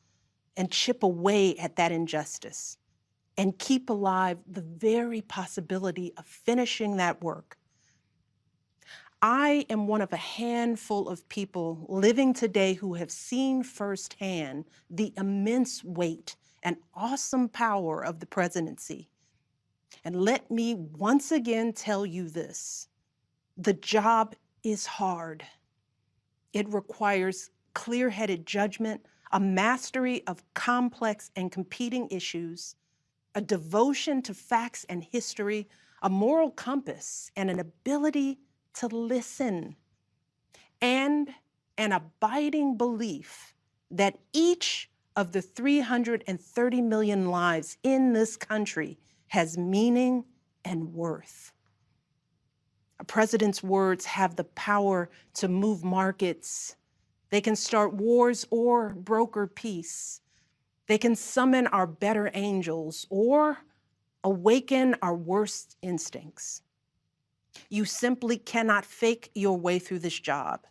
and chip away at that injustice and keep alive the very possibility of finishing that work. I am one of a handful of people living today who have seen firsthand the immense weight and awesome power of the presidency. And let me once again tell you this: the job is hard. It requires clear-headed judgment, a mastery of complex and competing issues, a devotion to facts and history, a moral compass, and an ability to listen, and an abiding belief that each of the 330 million lives in this country has meaning and worth. A president's words have the power to move markets. They can start wars or broker peace. They can summon our better angels or awaken our worst instincts. You simply cannot fake your way through this job.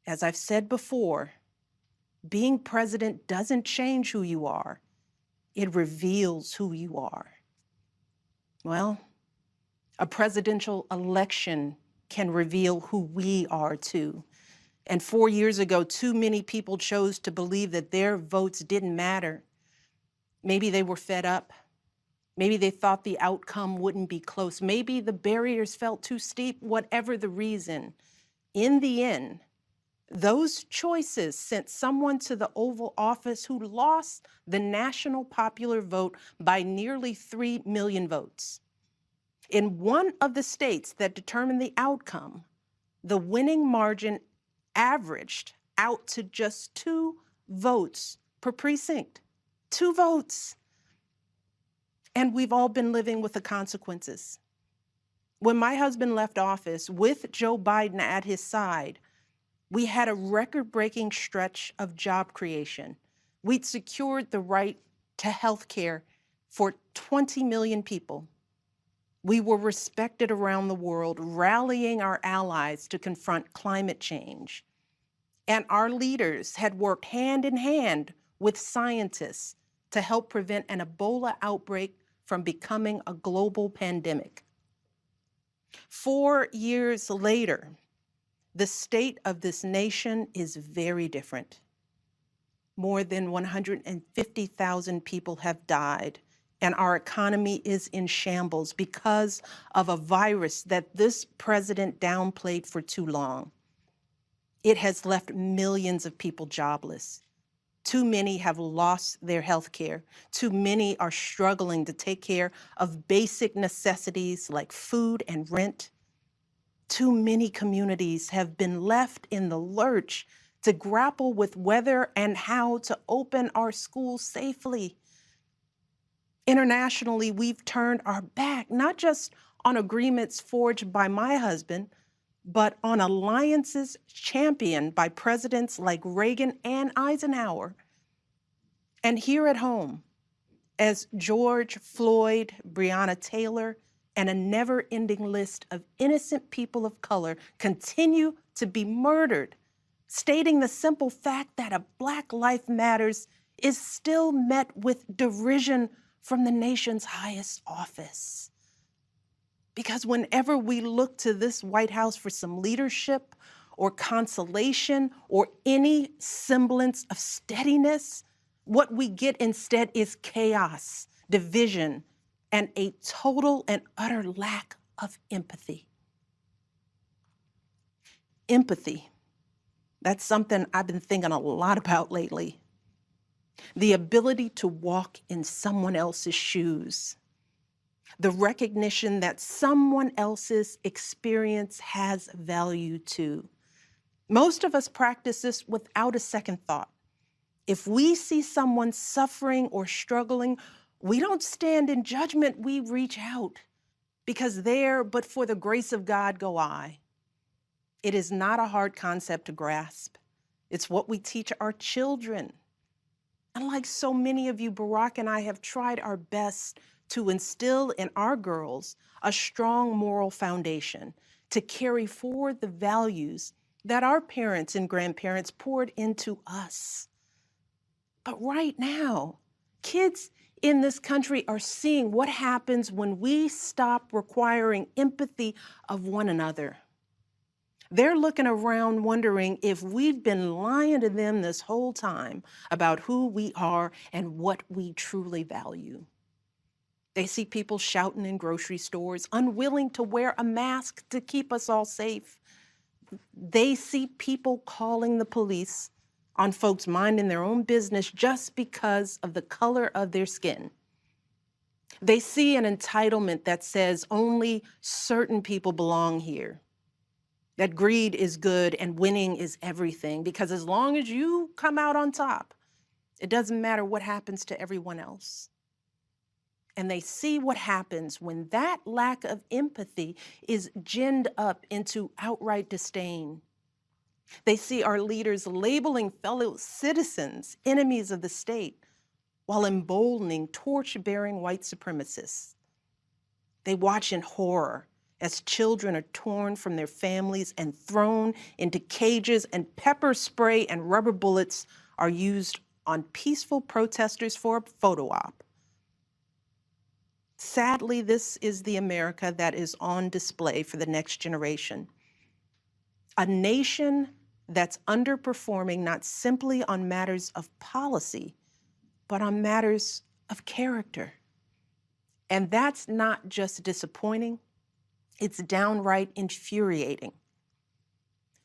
As I've said before, being president doesn't change who you are. It reveals who you are. Well, a presidential election can reveal who we are too. And 4 years ago, too many people chose to believe that their votes didn't matter. Maybe they were fed up. Maybe they thought the outcome wouldn't be close. Maybe the barriers felt too steep, whatever the reason. In the end, those choices sent someone to the Oval Office who lost the national popular vote by nearly 3 million votes. In one of the states that determined the outcome, the winning margin averaged out to just 2 votes per precinct. 2 votes. And we've all been living with the consequences. When my husband left office with Joe Biden at his side, we had a record-breaking stretch of job creation. We'd secured the right to health care for 20 million people. We were respected around the world, rallying our allies to confront climate change. And our leaders had worked hand in hand with scientists to help prevent an Ebola outbreak from becoming a global pandemic. 4 years later, the state of this nation is very different. More than 150,000 people have died, and our economy is in shambles because of a virus that this president downplayed for too long. It has left millions of people jobless. Too many have lost their health care. Too many are struggling to take care of basic necessities like food and rent. Too many communities have been left in the lurch to grapple with whether and how to open our schools safely. Internationally, we've turned our back, not just on agreements forged by my husband, but on alliances championed by presidents like Reagan and Eisenhower. And here at home, as George Floyd, Breonna Taylor, and a never-ending list of innocent people of color continue to be murdered, stating the simple fact that a Black life matters is still met with derision from the nation's highest office. Because whenever we look to this White House for some leadership or consolation or any semblance of steadiness, what we get instead is chaos, division, and a total and utter lack of empathy. Empathy, that's something I've been thinking a lot about lately. The ability to walk in someone else's shoes. The recognition that someone else's experience has value too. Most of us practice this without a second thought. If we see someone suffering or struggling, we don't stand in judgment, we reach out, because there, but for the grace of God, go I. It is not a hard concept to grasp. It's what we teach our children. And like so many of you, Barack and I have tried our best to instill in our girls a strong moral foundation to carry forward the values that our parents and grandparents poured into us. But right now, kids in this country are seeing what happens when we stop requiring empathy of one another. They're looking around wondering if we've been lying to them this whole time about who we are and what we truly value. They see people shouting in grocery stores, unwilling to wear a mask to keep us all safe. They see people calling the police on folks minding their own business just because of the color of their skin. They see an entitlement that says only certain people belong here, that greed is good and winning is everything, because as long as you come out on top, it doesn't matter what happens to everyone else. And they see what happens when that lack of empathy is ginned up into outright disdain. They see our leaders labeling fellow citizens enemies of the state while emboldening torch-bearing white supremacists. They watch in horror as children are torn from their families and thrown into cages, and pepper spray and rubber bullets are used on peaceful protesters for a photo op. Sadly, this is the America that is on display for the next generation. A nation that's underperforming not simply on matters of policy, but on matters of character. And that's not just disappointing, it's downright infuriating.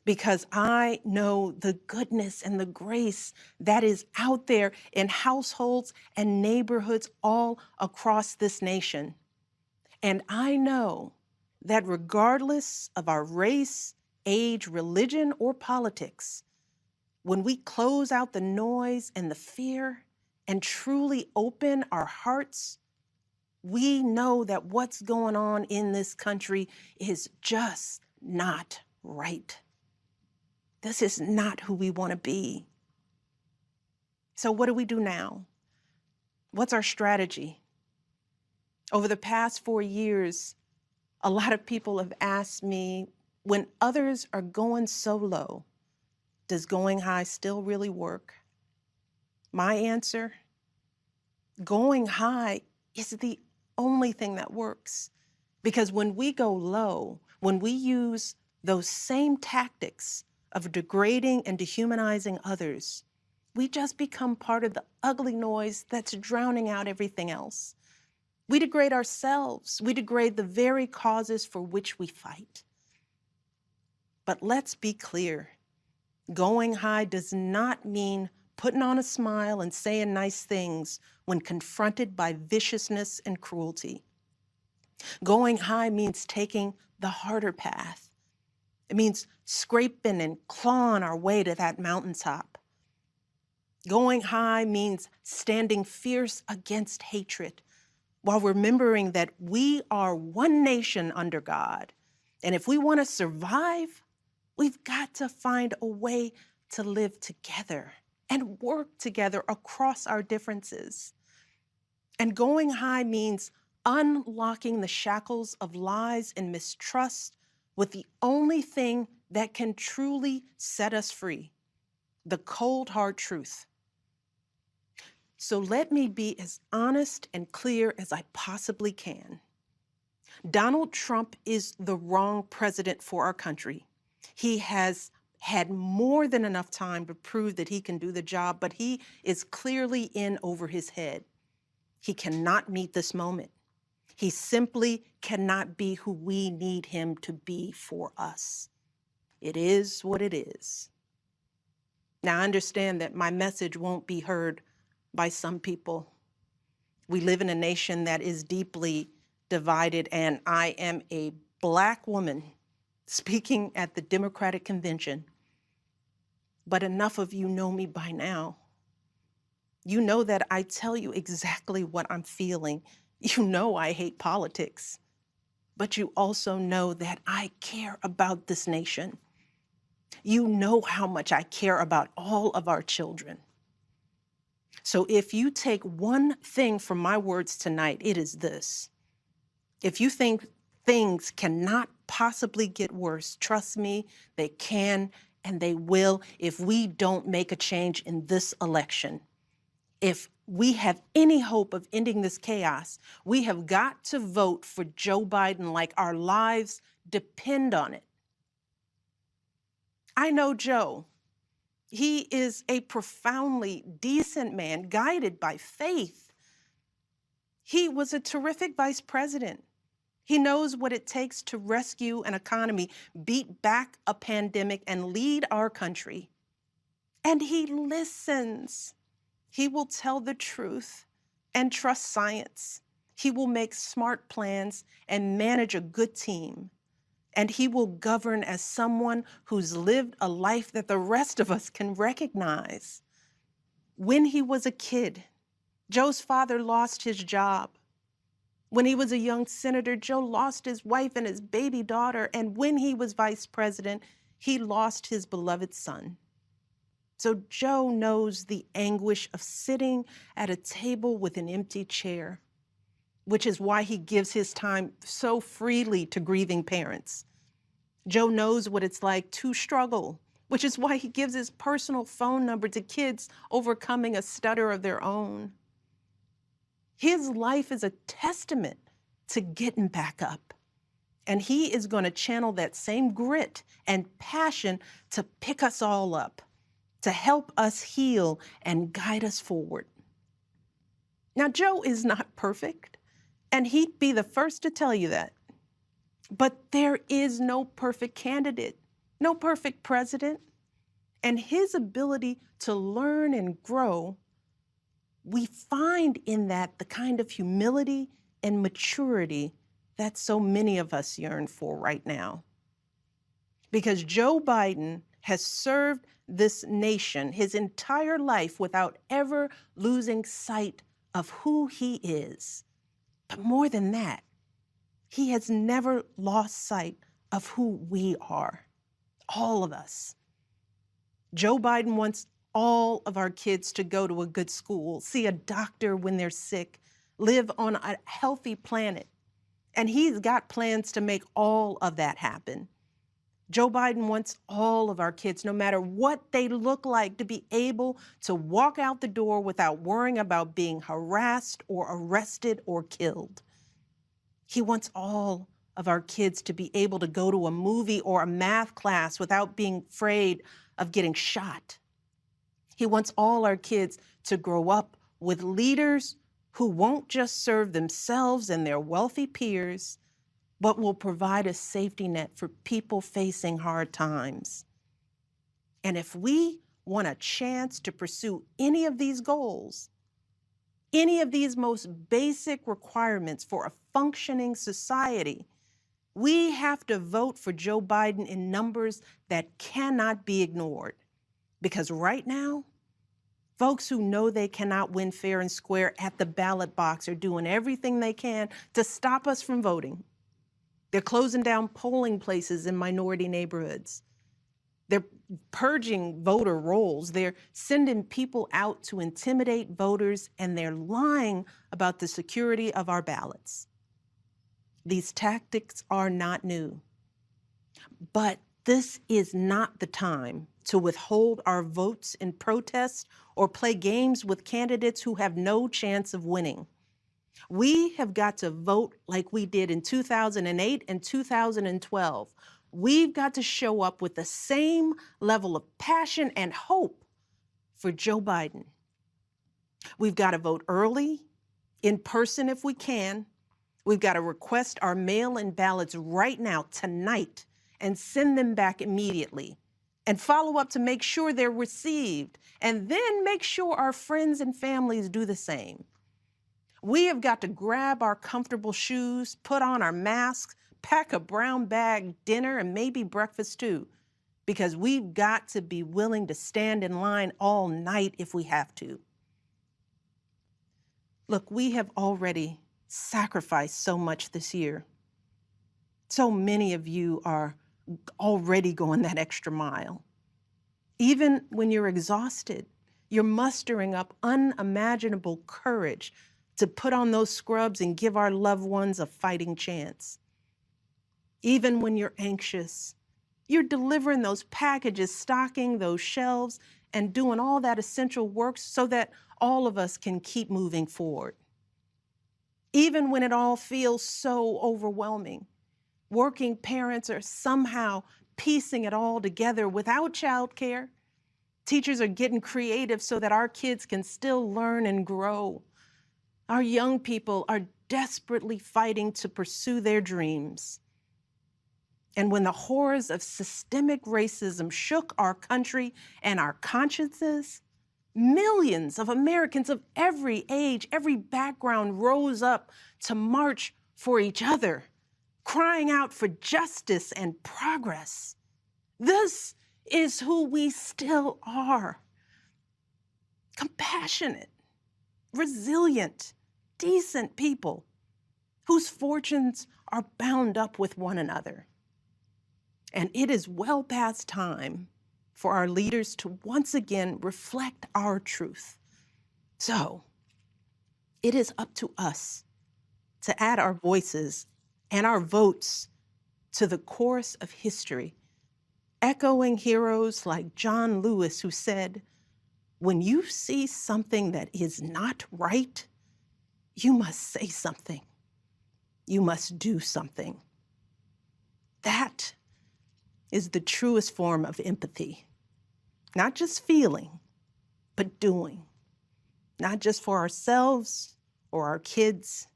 Because I know the goodness and the grace that is out there in households and neighborhoods all across this nation. And I know that regardless of our race, age, religion, or politics, when we close out the noise and the fear and truly open our hearts, we know that what's going on in this country is just not right. This is not who we want to be. So what do we do now? What's our strategy? Over the past 4 years, a lot of people have asked me, when others are going so low, does going high still really work? My answer, going high is the only thing that works. Because when we go low, when we use those same tactics of degrading and dehumanizing others, we just become part of the ugly noise that's drowning out everything else. We degrade ourselves. We degrade the very causes for which we fight. But let's be clear. Going high does not mean putting on a smile and saying nice things when confronted by viciousness and cruelty. Going high means taking the harder path. It means scraping and clawing our way to that mountaintop. Going high means standing fierce against hatred while remembering that we are one nation under God. And if we want to survive, we've got to find a way to live together and work together across our differences. And going high means unlocking the shackles of lies and mistrust with the only thing that can truly set us free, the cold, hard truth. So let me be as honest and clear as I possibly can. Donald Trump is the wrong president for our country. He has had more than enough time to prove that he can do the job, but he is clearly in over his head. He cannot meet this moment. He simply cannot be who we need him to be for us. It is what it is. Now, I understand that my message won't be heard by some people. We live in a nation that is deeply divided, and I am a Black woman speaking at the Democratic Convention. But enough of you know me by now. You know that I tell you exactly what I'm feeling. You know I hate politics. But you also know that I care about this nation. You know how much I care about all of our children. So if you take one thing from my words tonight, it is this. If you think things cannot possibly get worse, trust me, they can and they will if we don't make a change in this election. If we have any hope of ending this chaos, we have got to vote for Joe Biden like our lives depend on it. I know Joe. He is a profoundly decent man, guided by faith. He was a terrific vice president. He knows what it takes to rescue an economy, beat back a pandemic, and lead our country. And he listens. He will tell the truth and trust science. He will make smart plans and manage a good team. And he will govern as someone who's lived a life that the rest of us can recognize. When he was a kid, Joe's father lost his job. When he was a young senator, Joe lost his wife and his baby daughter. And when he was vice president, he lost his beloved son. So Joe knows the anguish of sitting at a table with an empty chair, which is why he gives his time so freely to grieving parents. Joe knows what it's like to struggle, which is why he gives his personal phone number to kids overcoming a stutter of their own. His life is a testament to getting back up. And he is going to channel that same grit and passion to pick us all up, to help us heal and guide us forward. Now, Joe is not perfect, and he'd be the first to tell you that. But there is no perfect candidate, no perfect president. And his ability to learn and grow, we find in that the kind of humility and maturity that so many of us yearn for right now. Because Joe Biden has served this nation his entire life without ever losing sight of who he is. But more than that, he has never lost sight of who we are, all of us. Joe Biden wants all of our kids to go to a good school, see a doctor when they're sick, live on a healthy planet. And he's got plans to make all of that happen. Joe Biden wants all of our kids, no matter what they look like, to be able to walk out the door without worrying about being harassed or arrested or killed. He wants all of our kids to be able to go to a movie or a math class without being afraid of getting shot. He wants all our kids to grow up with leaders who won't just serve themselves and their wealthy peers, but will provide a safety net for people facing hard times. And if we want a chance to pursue any of these goals, any of these most basic requirements for a functioning society, we have to vote for Joe Biden in numbers that cannot be ignored. Because right now, folks who know they cannot win fair and square at the ballot box are doing everything they can to stop us from voting. They're closing down polling places in minority neighborhoods. They're purging voter rolls. They're sending people out to intimidate voters, and they're lying about the security of our ballots. These tactics are not new. But this is not the time to withhold our votes in protest or play games with candidates who have no chance of winning. We have got to vote like we did in 2008 and 2012. We've got to show up with the same level of passion and hope for Joe Biden. We've got to vote early, in person if we can. We've got to request our mail-in ballots right now, tonight, and send them back immediately. And follow up to make sure they're received. And then make sure our friends and families do the same. We have got to grab our comfortable shoes, put on our masks, pack a brown bag dinner, and maybe breakfast too, because we've got to be willing to stand in line all night if we have to. Look, we have already sacrificed so much this year. So many of you are already going that extra mile. Even when you're exhausted, you're mustering up unimaginable courage to put on those scrubs and give our loved ones a fighting chance. Even when you're anxious, you're delivering those packages, stocking those shelves, and doing all that essential work so that all of us can keep moving forward. Even when it all feels so overwhelming, working parents are somehow piecing it all together without childcare. Teachers are getting creative so that our kids can still learn and grow. Our young people are desperately fighting to pursue their dreams. And when the horrors of systemic racism shook our country and our consciences, millions of Americans of every age, every background rose up to march for each other, crying out for justice and progress. This is who we still are. Compassionate, resilient, decent people whose fortunes are bound up with one another. And it is well past time for our leaders to once again reflect our truth. So it is up to us to add our voices and our votes to the chorus of history, echoing heroes like John Lewis, who said, "When you see something that is not right, you must say something. You must do something." That is the truest form of empathy. Not just feeling, but doing. Not just for ourselves or our kids,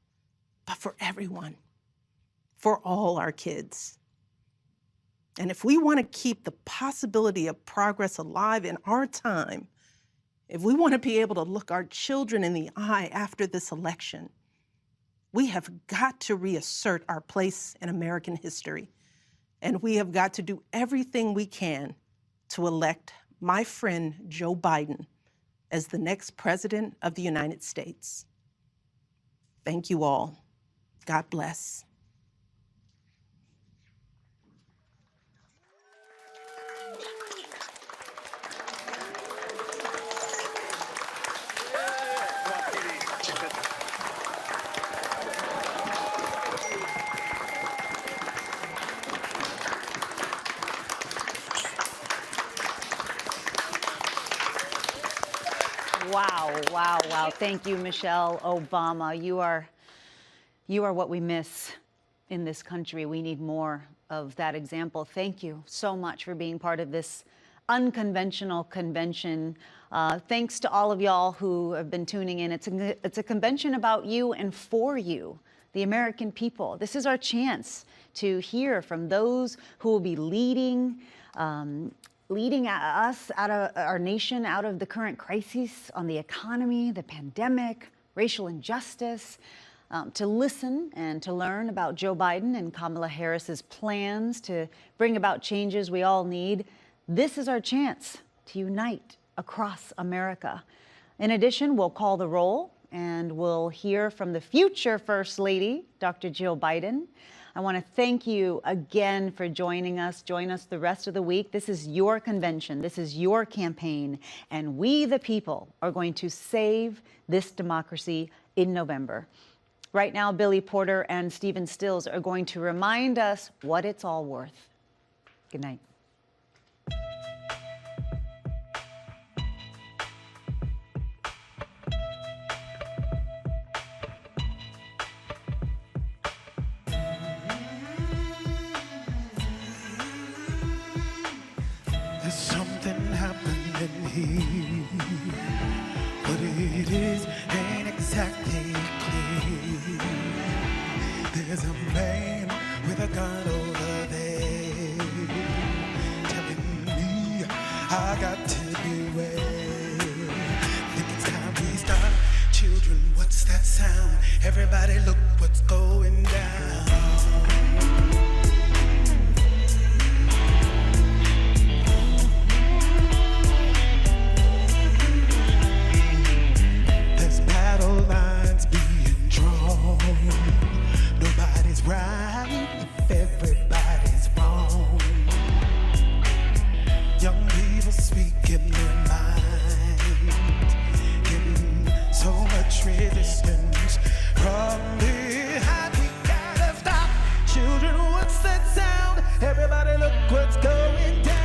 but for everyone, for all our kids. And if we want to keep the possibility of progress alive in our time, if we want to be able to look our children in the eye after this election, we have got to reassert our place in American history. And we have got to do everything we can to elect my friend Joe Biden as the next president of the United States. Thank you all. God bless. Wow, wow, wow. Thank you, Michelle Obama. You are what we miss in this country. We need more of that example. Thank you so much for being part of this unconventional convention. Thanks to all of y'all who have been tuning in. It's a convention about you and for you, the American people. This is our chance to hear from those who will be leading us out of our nation, out of the current crises on the economy, the pandemic, racial injustice, to listen and to learn about Joe Biden and Kamala Harris's plans to bring about changes we all need. This is our chance to unite across America. In addition, we'll call the roll and we'll hear from the future First Lady, Dr. Jill Biden. I want to thank you again for joining us. Join us the rest of the week. This is your convention. This is your campaign. And we, the people, are going to save this democracy in November. Right now, Billy Porter and Stephen Stills are going to remind us what it's all worth. Good night. There's something happening here. What it is ain't exactly clear. There's a man with a gun over there telling me I got to beware. Think it's time we start. Children, what's that sound? Everybody look what's going down. Battle lines right if everybody's wrong. Young people speaking their minds, getting so much resistance from behind. We gotta stop. Children, what's that sound? Everybody look what's going down.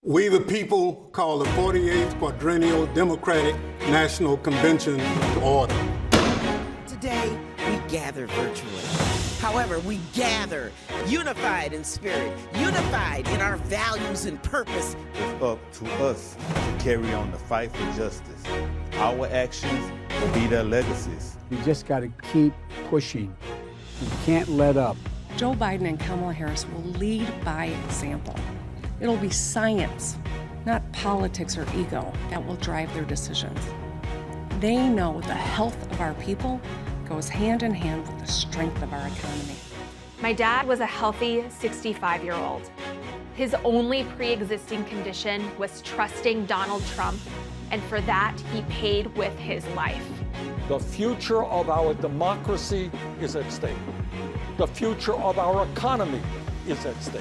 We the people call the 48th Quadrennial Democratic National Convention to order. Today, we gather virtually. However, we gather unified in spirit, unified in our values and purpose. It's up to us to carry on the fight for justice. Our actions will be their legacies. You just got to keep pushing. You can't let up. Joe Biden and Kamala Harris will lead by example. It'll be science, not politics or ego, that will drive their decisions. They know the health of our people goes hand in hand with the strength of our economy. My dad was a healthy 65-year-old. His only pre-existing condition was trusting Donald Trump, and for that, he paid with his life. The future of our democracy is at stake. The future of our economy is at stake.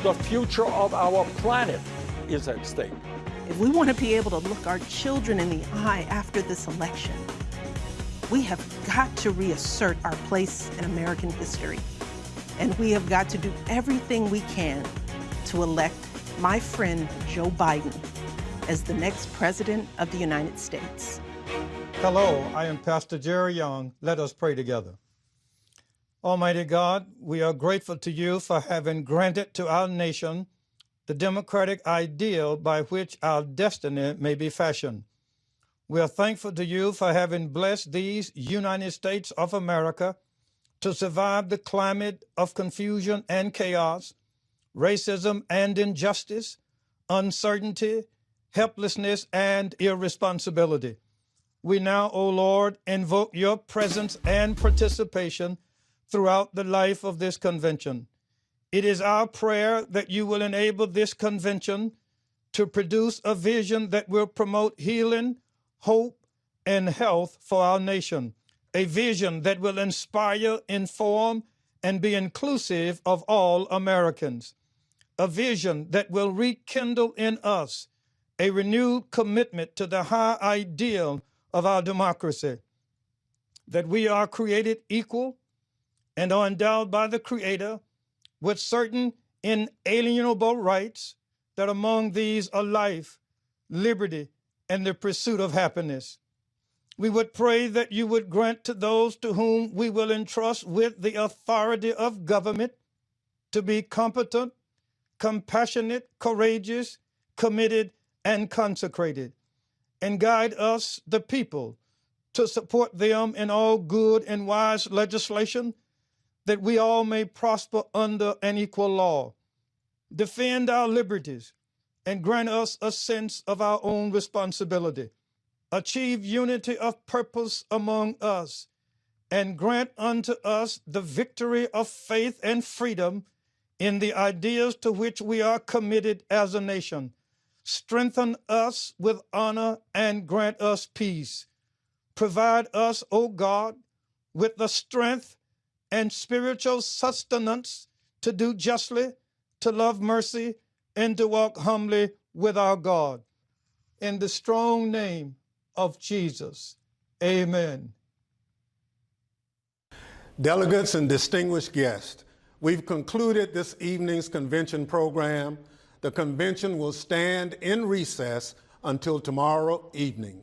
The future of our planet is at stake. If we want to be able to look our children in the eye after this election, we have got to reassert our place in American history. And we have got to do everything we can to elect my friend Joe Biden as the next president of the United States. Hello, I am Pastor Jerry Young. Let us pray together. Almighty God, we are grateful to you for having granted to our nation the democratic ideal by which our destiny may be fashioned. We are thankful to you for having blessed these United States of America to survive the climate of confusion and chaos, racism and injustice, uncertainty, helplessness, and irresponsibility. We now, O Lord, invoke your presence and participation throughout the life of this convention. It is our prayer that you will enable this convention to produce a vision that will promote healing, hope, and health for our nation, a vision that will inspire, inform, and be inclusive of all Americans, a vision that will rekindle in us a renewed commitment to the high ideal of our democracy, that we are created equal and are endowed by the Creator with certain inalienable rights, that among these are life, liberty, and the pursuit of happiness. We would pray that you would grant to those to whom we will entrust with the authority of government to be competent, compassionate, courageous, committed, and consecrated, and guide us, the people, to support them in all good and wise legislation, that we all may prosper under an equal law, defend our liberties, and grant us a sense of our own responsibility, achieve unity of purpose among us, and grant unto us the victory of faith and freedom in the ideas to which we are committed as a nation. Strengthen us with honor and grant us peace. Provide us, O God, with the strength and spiritual sustenance to do justly, to love mercy, and to walk humbly with our God. In the strong name of Jesus, amen. Delegates and distinguished guests, we've concluded this evening's convention program. The convention will stand in recess until tomorrow evening.